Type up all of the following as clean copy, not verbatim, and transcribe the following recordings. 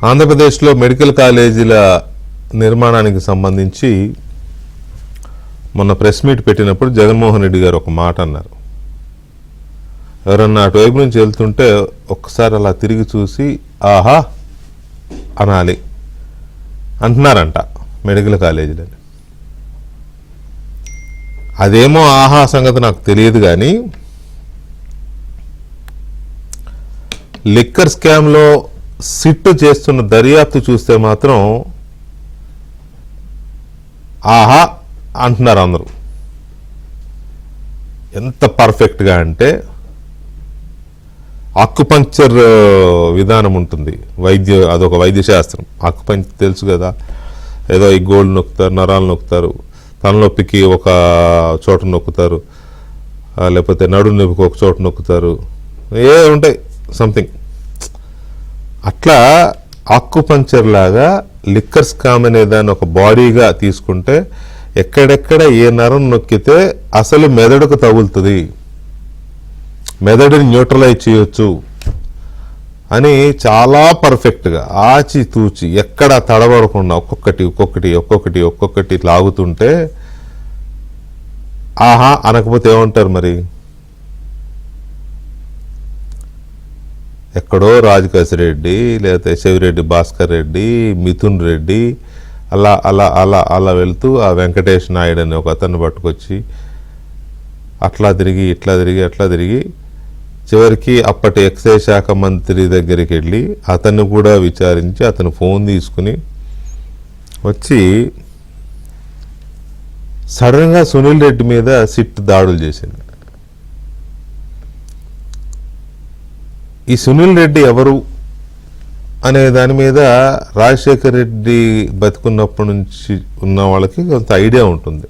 ఆంధ్రప్రదేశ్లో మెడికల్ కాలేజీల నిర్మాణానికి సంబంధించి మొన్న ప్రెస్ మీట్ పెట్టినప్పుడు జగన్మోహన్ రెడ్డి గారు ఒక మాట అన్నారు. ఎవరన్నా అటువైపు నుంచి వెళ్తుంటే ఒక్కసారి అలా తిరిగి చూసి ఆహా అనాలి అంటున్నారంట మెడికల్ కాలేజీలని. అదేమో ఆహా సంగతి నాకు తెలియదు, కానీ లిక్కర్ స్కామ్లో సిట్ చేస్తున్న దర్యాప్తు చూస్తే మాత్రం ఆహా అంటున్నారు అందరూ. ఎంత పర్ఫెక్ట్గా అంటే అక్కుపంక్చర్ విధానం ఉంటుంది, అదొక వైద్య శాస్త్రం. అక్కుపంక్చర్ తెలుసు కదా, ఏదో ఈ గోల్డ్ నొక్కుతారు, నరాలు నొక్కుతారు, తలనొప్పికి ఒక చోట నొక్కుతారు, లేకపోతే నడు నొప్పికి ఒక చోట నొక్కుతారు, ఏ ఉంటాయి సంథింగ్. అట్లా అక్కుపంక్చర్ లాగా లిక్కర్ స్కామ్ అనే దాన్ని ఒక బాడీగా తీసుకుంటే ఎక్కడెక్కడ ఏ నరం నొక్కితే అసలు మెదడుకు తగులుతుంది, మెదడుని న్యూట్రలైజ్ చేయొచ్చు అని చాలా పర్ఫెక్ట్గా ఆచితూచి ఎక్కడ తడబడకుండా ఒక్కొక్కటి లాగుతుంటే ఆహా అనకపోతే ఏమంటారు మరి? ఎక్కడో రాజకేశరెడ్డి, లేకపోతే చెవిరెడ్డి భాస్కర్ రెడ్డి, మిథున్ రెడ్డి అలా అలా అలా అలా వెళ్తూ ఆ వెంకటేష్ నాయుడు అని ఒక అతన్ని పట్టుకొచ్చి అట్లా తిరిగి ఇట్లా తిరిగి అట్లా తిరిగి చివరికి అప్పటి ఎక్సైజ్ శాఖ మంత్రి దగ్గరికి వెళ్ళి అతన్ని కూడా విచారించి అతను ఫోన్ తీసుకుని వచ్చి సడన్గా సునీల్ రెడ్డి మీద సిట్ దాడులు చేసింది. ఈ సునీల్ రెడ్డి ఎవరు అనే దాని మీద రాజశేఖర్ రెడ్డి బతుకున్నప్పటి నుంచి ఉన్న వాళ్ళకి కొంత ఐడియా ఉంటుంది.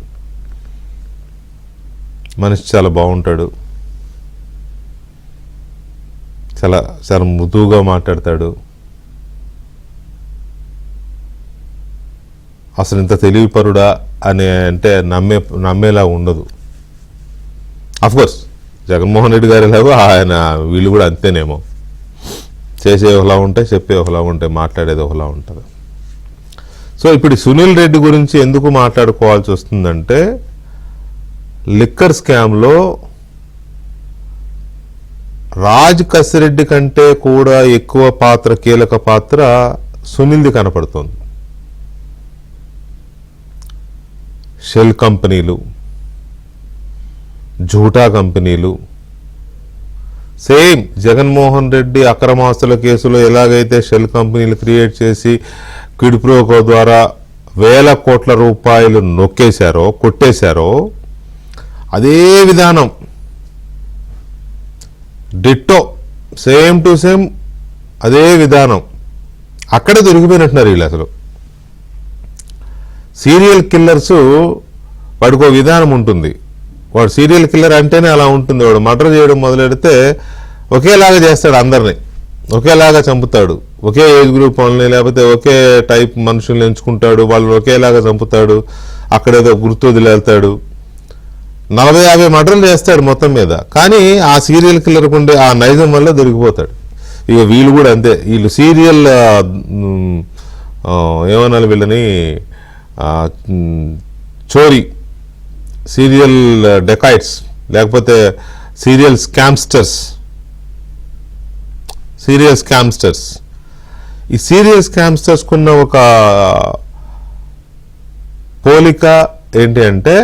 మనిషి చాలా బాగుంటాడు, చాలా చాలా మృదువుగా మాట్లాడతాడు, అసలు ఇంత తెలివిపరుడా అని అంటే నమ్మేలా ఉండదు. అఫ్కోర్స్ జగన్మోహన్ రెడ్డి గారు ఎలాగో ఆయన వీళ్ళు కూడా అంతేనేమో, చేసే ఒకలా ఉంటాయి, చెప్పే ఒకలా ఉంటాయి, మాట్లాడేది ఒకలా ఉంటుంది. సో ఇప్పుడు సునీల్ రెడ్డి గురించి ఎందుకు మాట్లాడుకోవాల్సి వస్తుందంటే లిక్కర్ స్కామ్లో రాజ్ కసిరెడ్డి కంటే కూడా ఎక్కువ పాత్ర, కీలక పాత్ర సునీల్ది కనపడుతోంది. షెల్ కంపెనీలు, జూటా కంపెనీలు, సేమ్ జగన్మోహన్ రెడ్డి అక్రమాస్తుల కేసులో ఎలాగైతే షెల్ కంపెనీలు క్రియేట్ చేసి క్విడ్ ప్రోకో ద్వారా వేల కోట్ల రూపాయలు కొట్టేశారో అదే విధానం డిట్టో సేమ్ టు సేమ్ అదే విధానం అక్కడే దొరికిపోయినట్టున్నారు వీళ్ళు. అసలు సీరియల్ కిల్లర్స్ వాడికో విధానం ఉంటుంది, వాడు సీరియల్ కిల్లర్ అంటేనే అలా ఉంటుంది. వాడు మర్డర్ చేయడం మొదలెడితే ఒకేలాగా చేస్తాడు, అందరినీ ఒకేలాగా చంపుతాడు, ఒకే ఏజ్ గ్రూప్ వాళ్ళని లేకపోతే ఒకే టైప్ మనుషుల్ని ఎంచుకుంటాడు, వాళ్ళని ఒకేలాగా చంపుతాడు, అక్కడేదో గుర్తు వదిలేస్తాడు, 40-50 మర్డర్లు చేస్తాడు మొత్తం మీద. కానీ ఆ సీరియల్ కిల్లర్కు ఉండే ఆ నైజం వల్ల దొరికిపోతాడు. ఇక వీళ్ళు కూడా అంతే, వీళ్ళు సీరియల్ ఏమనాలి వీళ్ళని, చోరీ, సీరియల్ డెకాయిట్స్, లేకపోతే సీరియల్ స్కామ్స్టర్స్. ఈ సీరియల్ స్కామ్స్టర్స్కున్న ఒక పోలిక ఏంటి అంటే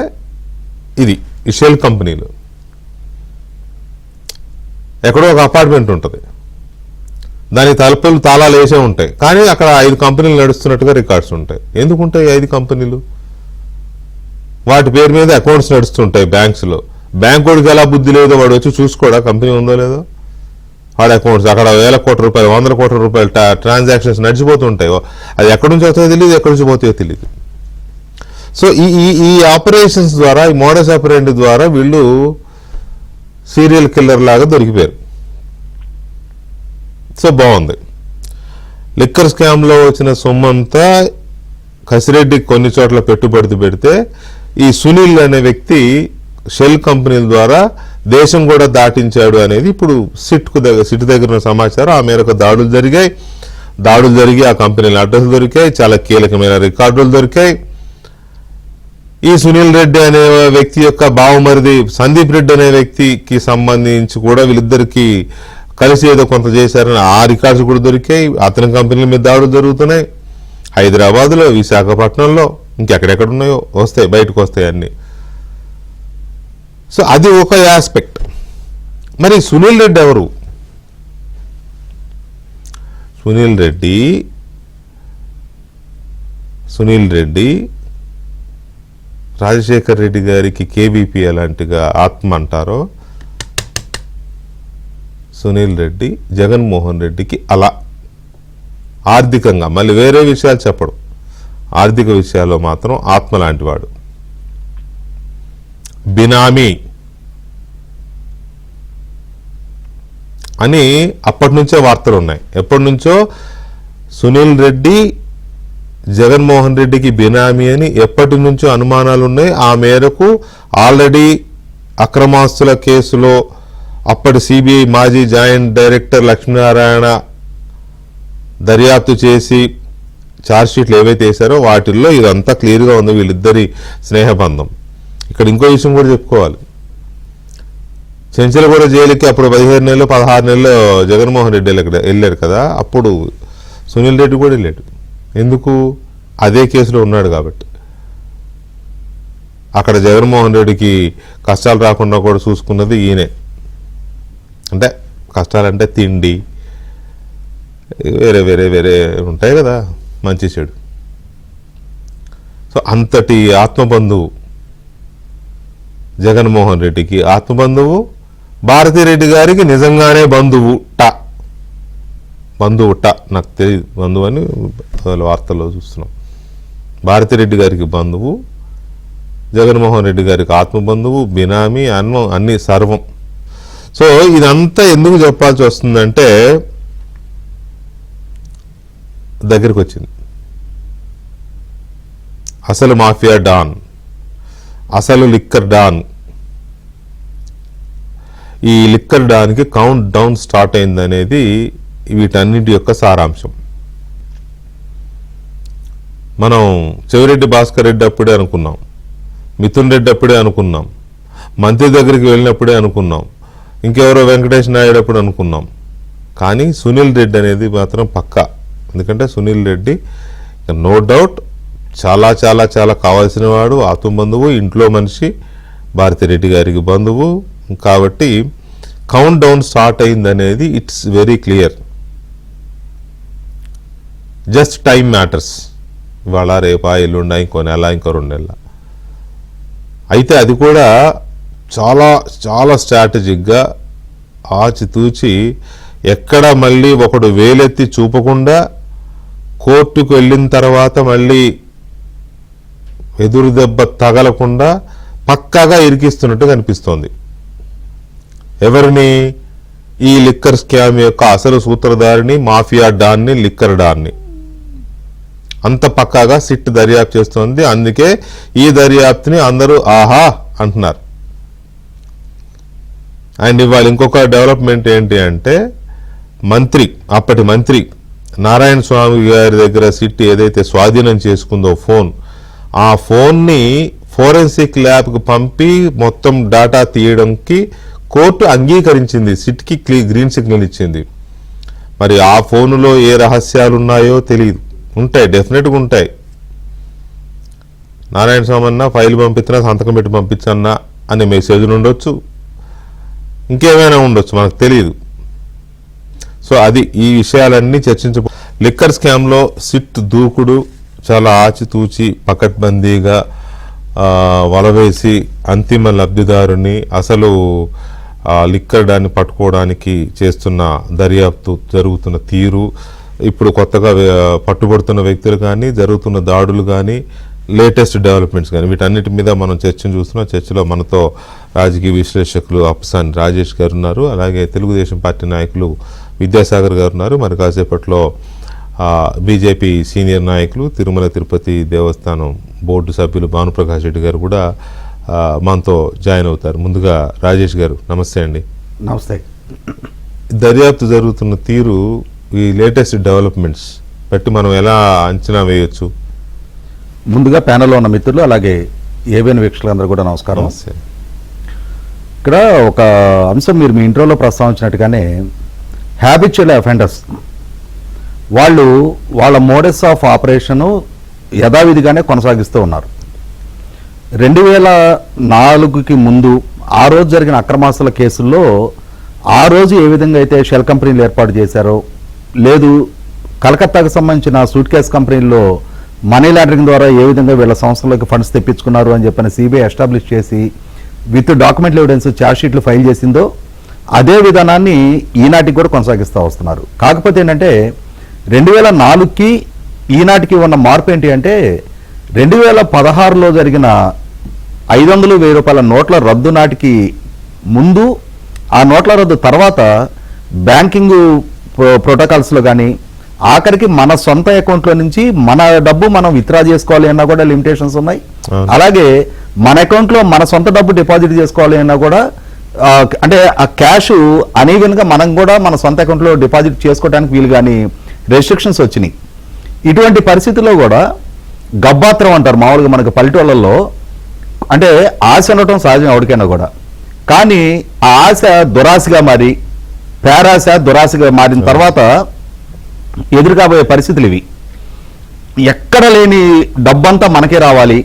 ఇది ఈ షెల్ కంపెనీలు. ఎక్కడో ఒక అపార్ట్మెంట్ ఉంటుంది, దాని తలుపులు తాళాలు వేసే ఉంటాయి, కానీ అక్కడ 5 కంపెనీలు నడుస్తున్నట్టుగా రికార్డ్స్ ఉంటాయి. ఎందుకుంటాయి 5 కంపెనీలు? వాటి పేరు మీద అకౌంట్స్ నడుస్తుంటాయి బ్యాంక్స్లో. బ్యాంక్ వాడికి ఎలా బుద్ధి లేదో వాడు వచ్చి చూసుకోడా కంపెనీ ఉందో లేదో, వాడి అకౌంట్స్ అక్కడ వేల కోట్ల రూపాయలు, 100 కోట్ల రూపాయలు ట్రాన్సాక్షన్స్ నడిచిపోతుంటాయి. అది ఎక్కడి నుంచి వస్తాయో తెలియదు, ఎక్కడి నుంచి పోతాయో తెలియదు. సో ఈ ఆపరేషన్స్ ద్వారా, ఈ మోడస్ ఆపరేండి ద్వారా వీళ్ళు సీరియల్ కిల్లర్ లాగా దొరికిపోయారు. సో బాగుంది. లిక్కర్ స్కామ్లో వచ్చిన సొమ్మంతా కసిరెడ్డి కొన్ని చోట్ల పెట్టుబడి పెడితే ఈ సునీల్ అనే వ్యక్తి షెల్ కంపెనీల ద్వారా దేశం కూడా దాటించాడు అనేది ఇప్పుడు సిట్ దగ్గర సమాచారం. ఆ మేరకు దాడులు జరిగాయి. దాడులు జరిగి ఆ కంపెనీల అడ్రస్లు దొరికాయి, చాలా కీలకమైన రికార్డులు దొరికాయి. ఈ సునీల్ రెడ్డి అనే వ్యక్తి యొక్క బావమరిది సందీప్ రెడ్డి అనే వ్యక్తికి సంబంధించి కూడా వీళ్ళిద్దరికి కలిసి ఏదో కొంత చేశారని ఆ రికార్డ్స్ కూడా దొరికాయి. అతని కంపెనీల మీద దాడులు జరుగుతున్నాయి హైదరాబాద్లో, విశాఖపట్నంలో, ఇంకెక్కడెక్కడ ఉన్నాయో వస్తాయి, బయటకు వస్తాయి అన్నీ. సో అది ఒక ఆస్పెక్ట్. మరి సునీల్ రెడ్డి ఎవరు? సునీల్ రెడ్డి రాజశేఖర్ రెడ్డి గారికి కేబీపీ అలాంటిగా ఆత్మ అంటారో, సునీల్ రెడ్డి జగన్మోహన్ రెడ్డికి అలా ఆర్థికంగా, మళ్ళీ వేరే విషయాలు చెప్పడం, ఆర్థిక విషయాల్లో మాత్రం ఆత్మ లాంటివాడు. బినామీ అని అప్పటి నుంచే వార్తలు ఉన్నాయి. ఎప్పటి నుంచో సునీల్ రెడ్డి జగన్మోహన్ రెడ్డికి బినామీ అని ఎప్పటి నుంచో అనుమానాలు ఉన్నాయి. ఆ మేరకు ఆల్రెడీ అక్రమాస్తుల కేసులో అప్పటి సిబిఐ మాజీ జాయింట్ డైరెక్టర్ లక్ష్మీనారాయణ దర్యాప్తు చేసి ఛార్జ్షీట్లు ఏవైతే వేశారో వాటిల్లో ఇదంతా క్లియర్గా ఉంది, వీళ్ళిద్దరి స్నేహబంధం. ఇక్కడ ఇంకో విషయం కూడా చెప్పుకోవాలి. చెంచలగూడ జైలుకి అప్పుడు 15 నెలలు 16 నెలలు జగన్మోహన్ రెడ్డి వెళ్ళారు కదా, అప్పుడు సునీల్ రెడ్డి కూడా వెళ్ళాడు. ఎందుకు? అదే కేసులో ఉన్నాడు కాబట్టి. అక్కడ జగన్మోహన్ రెడ్డికి కష్టాలు రాకుండా కూడా చూసుకున్నది ఈయనే. అంటే కష్టాలంటే తిండి, వేరే వేరే వేరే ఉంటాయి కదా, మంచి చెడు. సో అంతటి ఆత్మబంధువు జగన్మోహన్ రెడ్డికి, ఆత్మబంధువు భారతిరెడ్డి గారికి నిజంగానే బంధువుట. నాకు తెలియదు బంధువు అని వార్తల్లో చూస్తున్నాం. భారతిరెడ్డి గారికి బంధువు, జగన్మోహన్ రెడ్డి గారికి ఆత్మబంధువు, బినామీ, అన్ని సర్వం. సో ఇదంతా ఎందుకు చెప్పాల్సి వస్తుందంటే దగ్గరికి వచ్చింది. అసలు మాఫియా డాన్, అసలు లిక్కర్ డాన్, ఈ లిక్కర్ డాన్కి కౌంట్ డౌన్ స్టార్ట్ అయిందనేది వీటన్నిటి యొక్క సారాంశం. మనం చెవిరెడ్డి భాస్కర్ రెడ్డి అప్పుడే అనుకున్నాం, మిథున్ రెడ్డి అప్పుడే అనుకున్నాం, మంత్రి దగ్గరికి వెళ్ళినప్పుడే అనుకున్నాం, ఇంకెవరో వెంకటేష్ నాయుడు అప్పుడు అనుకున్నాం. కానీ సునీల్ రెడ్డి అనేది మాత్రం పక్కా. ఎందుకంటే సునీల్ రెడ్డి నో డౌట్ చాలా చాలా చాలా కావాల్సిన వాడు, ఆత్మబంధువు, ఇంట్లో మనిషి, భారతిరెడ్డి గారికి బంధువు. కాబట్టి కౌంట్ డౌన్ స్టార్ట్ అయిందనేది it's very clear. Just time matters. ఇవాళ రేపా ఎల్లుండా ఇంకో నెల, ఇంకో 2 నెలల. అయితే అది కూడా చాలా చాలా స్ట్రాటజిక్గా ఆచితూచి, ఎక్కడ మళ్ళీ ఒకడు వేలెత్తి చూపకుండా కోర్టుకు వెళ్ళిన తర్వాత మళ్ళీ ఎదురు దెబ్బ తగలకుండా పక్కాగా ఇరికిస్తున్నట్టు కనిపిస్తోంది. ఎవరిని? ఈ లిక్కర్ స్కామ్ యొక్క అసలు సూత్రధారిని, మాఫియా డాన్ని, లిక్కర్ డాన్ని అంత పక్కాగా సిట్ దర్యాప్తు చేస్తోంది. అందుకే ఈ దర్యాప్తుని అందరూ ఆహా అంటున్నారు. అండ్ ఇవాళ ఇంకొక డెవలప్మెంట్ ఏంటి అంటే, అప్పటి మంత్రి నారాయణ స్వామి గారి దగ్గర సిట్ ఏదైతే స్వాధీనం చేసుకుందో ఫోన్, ఆ ఫోన్ని ఫోరెన్సిక్ ల్యాబ్కి పంపి మొత్తం డేటా తీయడానికి కోర్టు అంగీకరించింది, సిట్కి గ్రీన్ సిగ్నల్ ఇచ్చింది. మరి ఆ ఫోనులో ఏ రహస్యాలు ఉన్నాయో తెలియదు. ఉంటాయి, డెఫినెట్గా ఉంటాయి. నారాయణ స్వామి అన్న ఫైల్ పంపించినా సంతకం పెట్టి పంపించన్నా అనే మెసేజ్లు ఉండొచ్చు, ఇంకేమైనా ఉండొచ్చు, మనకు తెలియదు. సో అది ఈ విషయాలన్నీ లిక్కర్ స్కామ్లో సిట్ దూకుడు చాలా ఆచితూచి పకడ్బందీగా వలవేసి అంతిమ లబ్ధిదారుని, అసలు లిక్కర్ డాన్ని పట్టుకోవడానికి చేస్తున్న దర్యాప్తు జరుగుతున్న తీరు, ఇప్పుడు కొత్తగా పట్టుబడుతున్న వ్యక్తులు కానీ, జరుగుతున్న దాడులు కానీ, లేటెస్ట్ డెవలప్మెంట్స్ కానీ, వీటన్నిటి మీద మనం చర్చను చూస్తున్నాం. చర్చలో మనతో రాజకీయ విశ్లేషకులు అప్సాని రాజేష్ గారు ఉన్నారు, అలాగే తెలుగుదేశం పార్టీ నాయకులు విద్యాసాగర్ గారు ఉన్నారు. మరి కాసేపట్లో బీజేపీ సీనియర్ నాయకులు, తిరుమల తిరుపతి దేవస్థానం బోర్డు సభ్యులు భానుప్రకాష్ రెడ్డి గారు కూడా మనతో జాయిన్ అవుతారు. ముందుగా రాజేష్ గారు నమస్తే అండి. నమస్తే. దర్యాప్తు జరుగుతున్న తీరు ఈ లేటెస్ట్ డెవలప్మెంట్స్ బట్టి మనం ఎలా అంచనా వేయొచ్చు? ముందుగా ప్యానెల్లో ఉన్న మిత్రులు అలాగే ఏబిఎన్ వీక్షకులందరూ కూడా నమస్కారం. ఇక్కడ ఒక అంశం మీరు మీ ఇంట్రోలో ప్రస్తావించినట్టుగానే హ్యాబిచువల్ అఫెండర్స్ వాళ్ళు వాళ్ళ మోడస్ ఆఫ్ ఆపరేషను యథావిధిగానే కొనసాగిస్తూ ఉన్నారు. 2004కి ముందు ఆ రోజు జరిగిన అక్రమాస్తుల కేసుల్లో ఆ రోజు ఏ విధంగా అయితే షెల్ కంపెనీలు ఏర్పాటు చేశారో, లేదు కలకత్తాకు సంబంధించిన సూట్ కేస్ కంపెనీల్లో మనీ లాండరింగ్ ద్వారా ఏ విధంగా వీళ్ళ సంస్థలకు ఫండ్స్ తెప్పించుకున్నారు అని చెప్పని సిబిఐ ఎస్టాబ్లిష్ చేసి విత్ డాక్యుమెంటల్ ఎవిడెన్స్ ఛార్జ్ షీట్లు ఫైల్ చేసిందో అదే విధానాన్ని ఈనాటికి కూడా కొనసాగిస్తూ వస్తున్నారు. కాకపోతే ఏంటంటే 2004కి ఈనాటికి ఉన్న మార్పు ఏంటి అంటే 2016లో జరిగిన 500,000 రూపాయల నోట్ల రద్దు నాటికి ముందు, ఆ నోట్ల రద్దు తర్వాత బ్యాంకింగ్ ప్రోటోకాల్స్లో కానీ ఆఖరికి మన సొంత అకౌంట్లో నుంచి మన డబ్బు మనం విత్డ్రా చేసుకోవాలి అన్నా కూడా లిమిటేషన్స్ ఉన్నాయి. అలాగే మన అకౌంట్లో మన సొంత డబ్బు డిపాజిట్ చేసుకోవాలి అన్నా కూడా అంటే ఆ క్యాష్ అనీవెన్గా మనం కూడా మన సొంత అకౌంట్లో డిపాజిట్ చేసుకోవడానికి వీలు కానీ రెస్ట్రిక్షన్స్ వచ్చినాయి. ఇటువంటి పరిస్థితుల్లో కూడా గబ్బాత్రం అంటారు మామూలుగా మనకు పల్లెటూళ్ళల్లో, అంటే ఆశ ఉండటం సహజం ఎవరికైనా కూడా, కానీ ఆ ఆశ దురాశగా మారి పేరాశ దురాశగా మారిన తర్వాత ఎదురు కాబోయే పరిస్థితులు ఇవి. ఎక్కడ లేని డబ్బంతా మనకే రావాలి,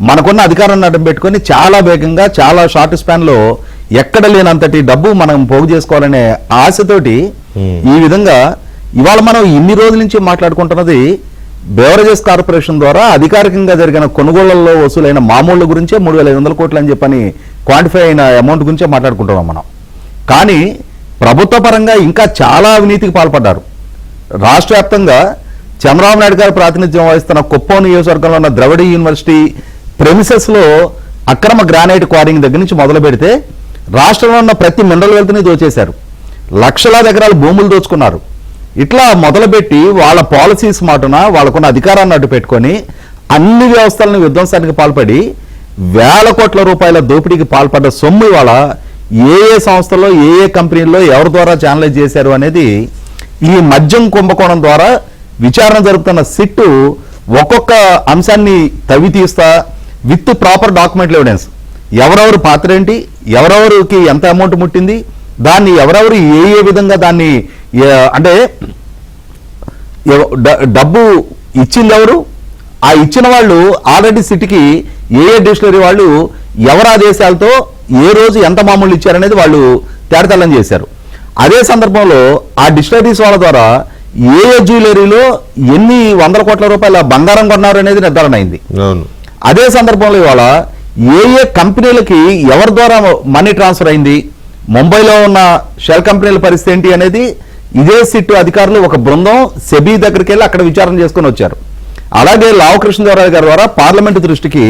మనకున్న అధికారాన్ని అడ్డం పెట్టుకొని చాలా వేగంగా చాలా షార్ట్ స్పాన్లో ఎక్కడ లేనంతటి డబ్బు మనం పోగు చేసుకోవాలనే ఆశతోటి ఈ విధంగా ఇవాళ మనం ఇన్ని రోజుల నుంచి మాట్లాడుకుంటున్నది బెవరేజెస్ కార్పొరేషన్ ద్వారా అధికారికంగా జరిగిన కొనుగోళ్లలో వసూలైన మామూళ్ల గురించే 3,500 కోట్లు అని చెప్పని క్వాంటిఫై అయిన అమౌంట్ గురించే మాట్లాడుకుంటున్నాం మనం. కానీ ప్రభుత్వ పరంగా ఇంకా చాలా అవినీతికి పాల్పడ్డారు. రాష్ట్ర వ్యాప్తంగా చంద్రబాబు నాయుడు గారు ప్రాతినిధ్యం వహిస్తున్న కుప్పం నియోజకవర్గంలో ఉన్న ద్రవిడ యూనివర్సిటీ ప్రెమిసెస్లో అక్రమ గ్రానైట్ క్వారింగ్ దగ్గర నుంచి మొదలు పెడితే రాష్ట్రంలో ఉన్న ప్రతి మినరల్ వెల్త్ని దోచేశారు. లక్షలాది ఎకరాల భూములు దోచుకున్నారు. ఇట్లా మొదలుపెట్టి వాళ్ళ పాలసీస్ మాటున వాళ్ళకున్న అధికారాన్ని అడ్డు పెట్టుకొని అన్ని వ్యవస్థలను విధ్వంసానికి పాల్పడి వేల కోట్ల రూపాయల దోపిడీకి పాల్పడ్డ సొమ్ము ఇవాళ ఏ ఏ సంస్థల్లో ఏ ఏ కంపెనీల్లో ఎవరి ద్వారా ఛానలైజ్ చేశారు అనేది ఈ మద్యం కుంభకోణం ద్వారా విచారణ జరుపుతున్న సిట్టు ఒక్కొక్క అంశాన్ని తవ్వి తీస్తా విత్ ప్రాపర్ డాక్యుమెంటల్ ఎవిడెన్స్, ఎవరెవరు పాత్ర ఏంటి, ఎవరెవరికి ఎంత అమౌంట్ ముట్టింది, దాన్ని ఎవరెవరు ఏ ఏ విధంగా దాన్ని అంటే డబ్బు ఇచ్చింది ఎవరు, ఆ ఇచ్చిన వాళ్ళు ఆల్రెడీ సిటీకి ఏ ఏ డిస్టిలరీ వాళ్ళు ఎవరి ఆదేశాలతో ఏ రోజు ఎంత మామూలు ఇచ్చారనేది వాళ్ళు తేడతెల్లం చేశారు. అదే సందర్భంలో ఆ డిస్టిలరీస్ వాళ్ళ ద్వారా ఏ ఏ జ్యువెలరీలో ఎన్ని 100 కోట్ల రూపాయల బంగారం కొన్నారు అనేది నిర్ధారణ అయింది. అదే సందర్భంలో ఇవాళ ఏ ఏ కంపెనీలకి ఎవరి ద్వారా మనీ ట్రాన్స్ఫర్ అయింది, ముంబైలో ఉన్న షెల్ కంపెనీల పరిస్థితి ఏంటి అనేది ఇదే సిట్టు అధికారులు ఒక బృందం సెబీ దగ్గరికి వెళ్ళి అక్కడ విచారణ చేసుకుని వచ్చారు. అలాగే లావు కృష్ణదేవరాయ గారి ద్వారా పార్లమెంటు దృష్టికి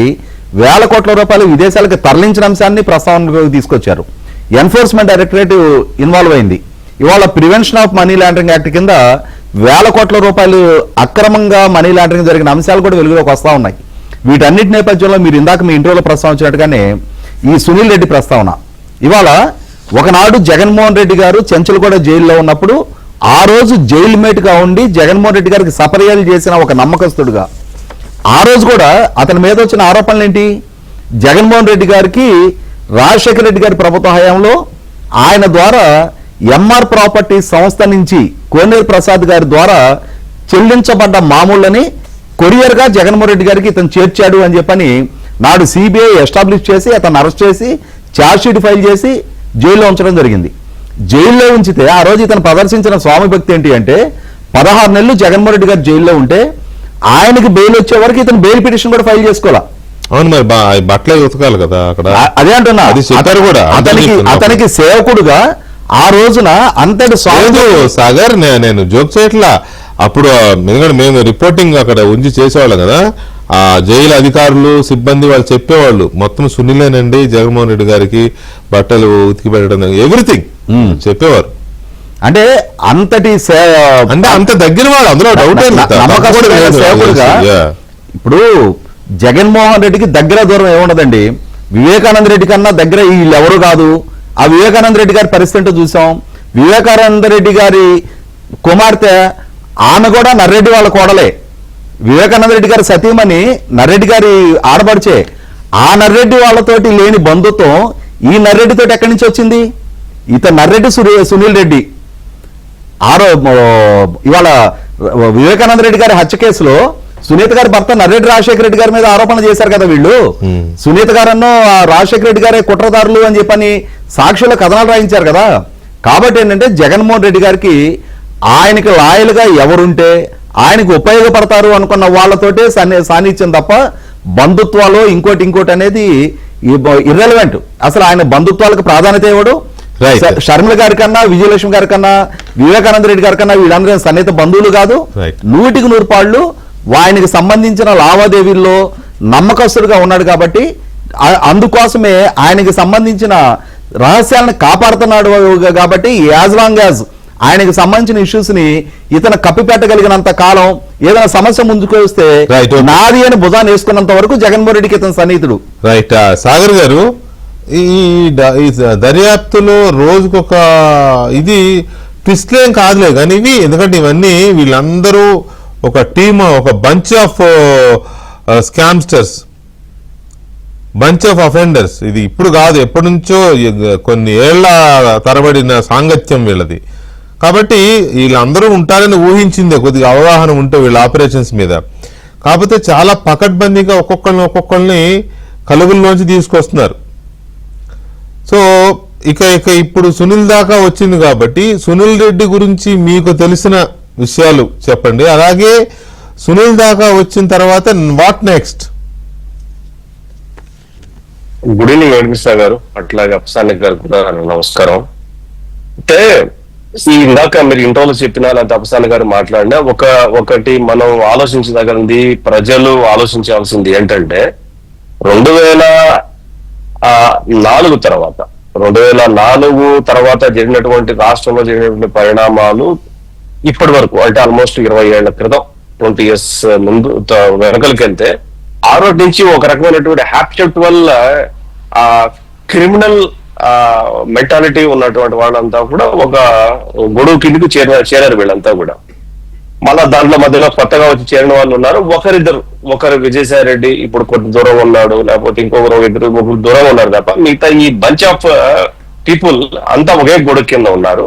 వేల కోట్ల రూపాయలు విదేశాలకు తరలించిన అంశాన్ని ప్రస్తావనకు తీసుకొచ్చారు. ఎన్ఫోర్స్మెంట్ డైరెక్టరేట్ ఇన్వాల్వ్ అయింది. ఇవాళ prevention of money laundering act కింద వేల కోట్ల రూపాయలు అక్రమంగా మనీ లాండరింగ్ జరిగిన అంశాలు కూడా వెలుగులోకి వస్తూ ఉన్నాయి. వీటన్నిటి నేపథ్యంలో మీరు ఇందాక మీ ఇంట్రోలో ప్రస్తావించినట్టుగానే ఈ సునీల్ రెడ్డి ప్రస్తావన, ఇవాళ ఒకనాడు జగన్మోహన్ రెడ్డి గారు చెంచల్గూడ జైల్లో ఉన్నప్పుడు ఆ రోజు జైలు మేట్గా ఉండి జగన్మోహన్ రెడ్డి గారికి సపర్యాలు చేసిన ఒక నమ్మకస్తుడుగా ఆ రోజు కూడా అతని మీద వచ్చిన ఆరోపణలు ఏంటి, జగన్మోహన్ రెడ్డి గారికి రాజశేఖర రెడ్డి గారి ప్రభుత్వ హయాంలో ఆయన ద్వారా ఎంఆర్ ప్రాపర్టీ సంస్థ నుంచి కోనేరు ప్రసాద్ గారి ద్వారా చెల్లించబడ్డ మామూళ్ళని కొరియర్గా జగన్మోహన్ రెడ్డి గారికి ఇతను చేర్చాడు అని చెప్పని నాడు సిబిఐ ఎస్టాబ్లిష్ చేసి అతను అరెస్ట్ చేసి ఛార్జ్షీట్ ఫైల్ చేసి జైల్లో ఉంచడం జరిగింది. జైల్లో ఉంచితే ఆ రోజు ఇతను ప్రదర్శించిన స్వామి భక్తి ఏంటి అంటే 16 నెలలు జగన్మోహన్ రెడ్డి గారు జైల్లో ఉంటే ఆయనకి బెయిల్ వచ్చే వరకు ఇతను బెయిల్ పిటిషన్ కూడా ఫైల్ చేసుకోవాలా. అవును, మరి బట్టలే ఉతకాలి కదా అక్కడ. అదే అంటున్నా, అతనికి సేవకుడుగా ఆ రోజున అంతటి సాగర్ నేను జోక్ చేయట్లా. అప్పుడు ఎందుకంటే మేము రిపోర్టింగ్ అక్కడ ఉంచి చేసేవాళ్ళం కదా, ఆ జైలు అధికారులు సిబ్బంది వాళ్ళు చెప్పేవాళ్ళు మొత్తం సునీలేనండి జగన్మోహన్ రెడ్డి గారికి బట్టలు ఉతికి పెట్టడం ఎవ్రీథింగ్ చెప్పేవారు. అంటే అంతటి అంటే అంత దగ్గర వాళ్ళు అందులో డౌట్ సేవకుడుగా. ఇప్పుడు జగన్మోహన్ రెడ్డికి దగ్గర దూరం ఏముండదండి, వివేకానంద రెడ్డి కన్నా దగ్గర వీళ్ళు ఎవరు కాదు. ఆ వివేకానంద రెడ్డి గారి పరిస్థితి ఏంటో చూసాం. వివేకానంద రెడ్డి గారి కుమార్తె, ఆమె కూడా నర్రెడ్డి వాళ్ళ కోడలే. వివేకానంద రెడ్డి గారి సతీమణి నర్రెడ్డి గారి ఆడబడిచే. ఆ నర్రెడ్డి వాళ్ళతోటి లేని బంధుత్వం ఈ నర్రెడ్డితోటి ఎక్కడి నుంచి వచ్చింది? ఇతను నర్రెడ్డి సునీల్ రెడ్డి ఇవాళ వివేకానంద రెడ్డి గారి హత్య కేసులో సునీత గారి భర్త నర్రెడ్డి రాజశేఖర రెడ్డి గారి మీద ఆరోపణ చేశారు కదా వీళ్ళు. సునీత గారన్నో రాజశేఖర రెడ్డి గారే కుట్రదారులు అని చెప్పని సాక్షుల కథనాలు రాయించారు కదా. కాబట్టి ఏంటంటే జగన్మోహన్ రెడ్డి గారికి ఆయనకి లాయలుగా ఎవరుంటే ఆయనకు ఉపయోగపడతారు అనుకున్న వాళ్ళతోటే సాన్నిధ్యం తప్ప బంధుత్వాలు ఇంకోటి అనేది ఇర్రెలవెంట్. అసలు ఆయన బంధుత్వాలకు ప్రాధాన్యత ఇవ్వడు. షర్మిల గారి కన్నా, విజయలక్ష్మి గారి కన్నా, వివేకానంద రెడ్డి గారి కన్నా వీళ్ళందరూ సన్నిహిత బంధువులు కాదు. 100కి 100 ఆయనకి సంబంధించిన లావాదేవీల్లో నమ్మకస్తుడుగా ఉన్నాడు. కాబట్టి అందుకోసమే ఆయనకి సంబంధించిన రహస్యాలను కాపాడుతున్నాడు. కాబట్టి యాజ్ లాంగ్ యాజ్ ఆయనకి సంబంధించిన ఇష్యూస్ ని ఇతను కప్పిపెట్టగలిగినంత కాలం, ఏదైనా సమస్య ముందుకు వస్తే నాది అని భుజాన్ని వేసుకున్నంత వరకు జగన్మోహన్ రెడ్డికి ఇతను సన్నిహితుడు. రైట్. సాగర్ గారు, ఈ దర్యాప్తులో రోజుకొక ఇది ట్విస్ట్లేం కాదులే కానీ ఇవి, ఎందుకంటే ఇవన్నీ వీళ్ళందరూ ఒక టీమ్, ఒక bunch of scamsters, bunch of offenders. ఇది ఇప్పుడు కాదు, ఎప్పటి నుంచో కొన్ని ఏళ్ల తరబడిన సాంగత్యం వీళ్ళది. కాబట్టి వీళ్ళందరూ ఉంటారని ఊహించిందే కొద్దిగా అవగాహన ఉంటే వీళ్ళ ఆపరేషన్స్ మీద. కాకపోతే చాలా పకడ్బందీగా ఒక్కొక్కరిని కలుగుల్లోంచి తీసుకొస్తున్నారు. సో ఇక ఇప్పుడు సునీల్ దాకా వచ్చింది కాబట్టి సునీల్ రెడ్డి గురించి మీకు తెలిసిన విషయాలు చెప్పండి. అలాగే సునీల్ దాకా వచ్చిన తర్వాత what next? Good evening Venkateswara గారు, అట్లాగే అప్సానిక్ గారు కూడా నమస్కారం. అంటే ఇందాక మీరు ఇంట్రోలో చెప్పినా లేకపోతే అప్సానిక్ గారు మాట్లాడినా ఒకటి మనం ఆలోచించదగింది, ప్రజలు ఆలోచించాల్సింది ఏంటంటే 2004 తర్వాత జరిగినటువంటి రాష్ట్రంలో జరిగినటువంటి పరిణామాలు ఇప్పటి వరకు, అంటే ఆల్మోస్ట్ 20 ఏళ్ల క్రితం, 20 years ముందు వెనకలికి వెళ్తే ఆ రోజు నుంచి ఒక రకమైనటువంటి హ్యాప్చువల్ క్రిమినల్ మెంటాలిటీ ఉన్నటువంటి వాళ్ళంతా కూడా ఒక గొడవ కిందికి చేరారు వీళ్ళంతా కూడా. మళ్ళా దాంట్లో మధ్యలో కొత్తగా వచ్చి చేరిన వాళ్ళు ఉన్నారు. ఒకరు విజయసాయి రెడ్డి ఇప్పుడు కొంత దూరం ఉన్నాడు, లేకపోతే ఇంకొకరు 2-3 దూరం ఉన్నారు తప్ప మిగతా ఈ బంచ్ ఆఫ్ పీపుల్ అంతా ఒకే గొడవ కింద ఉన్నారు.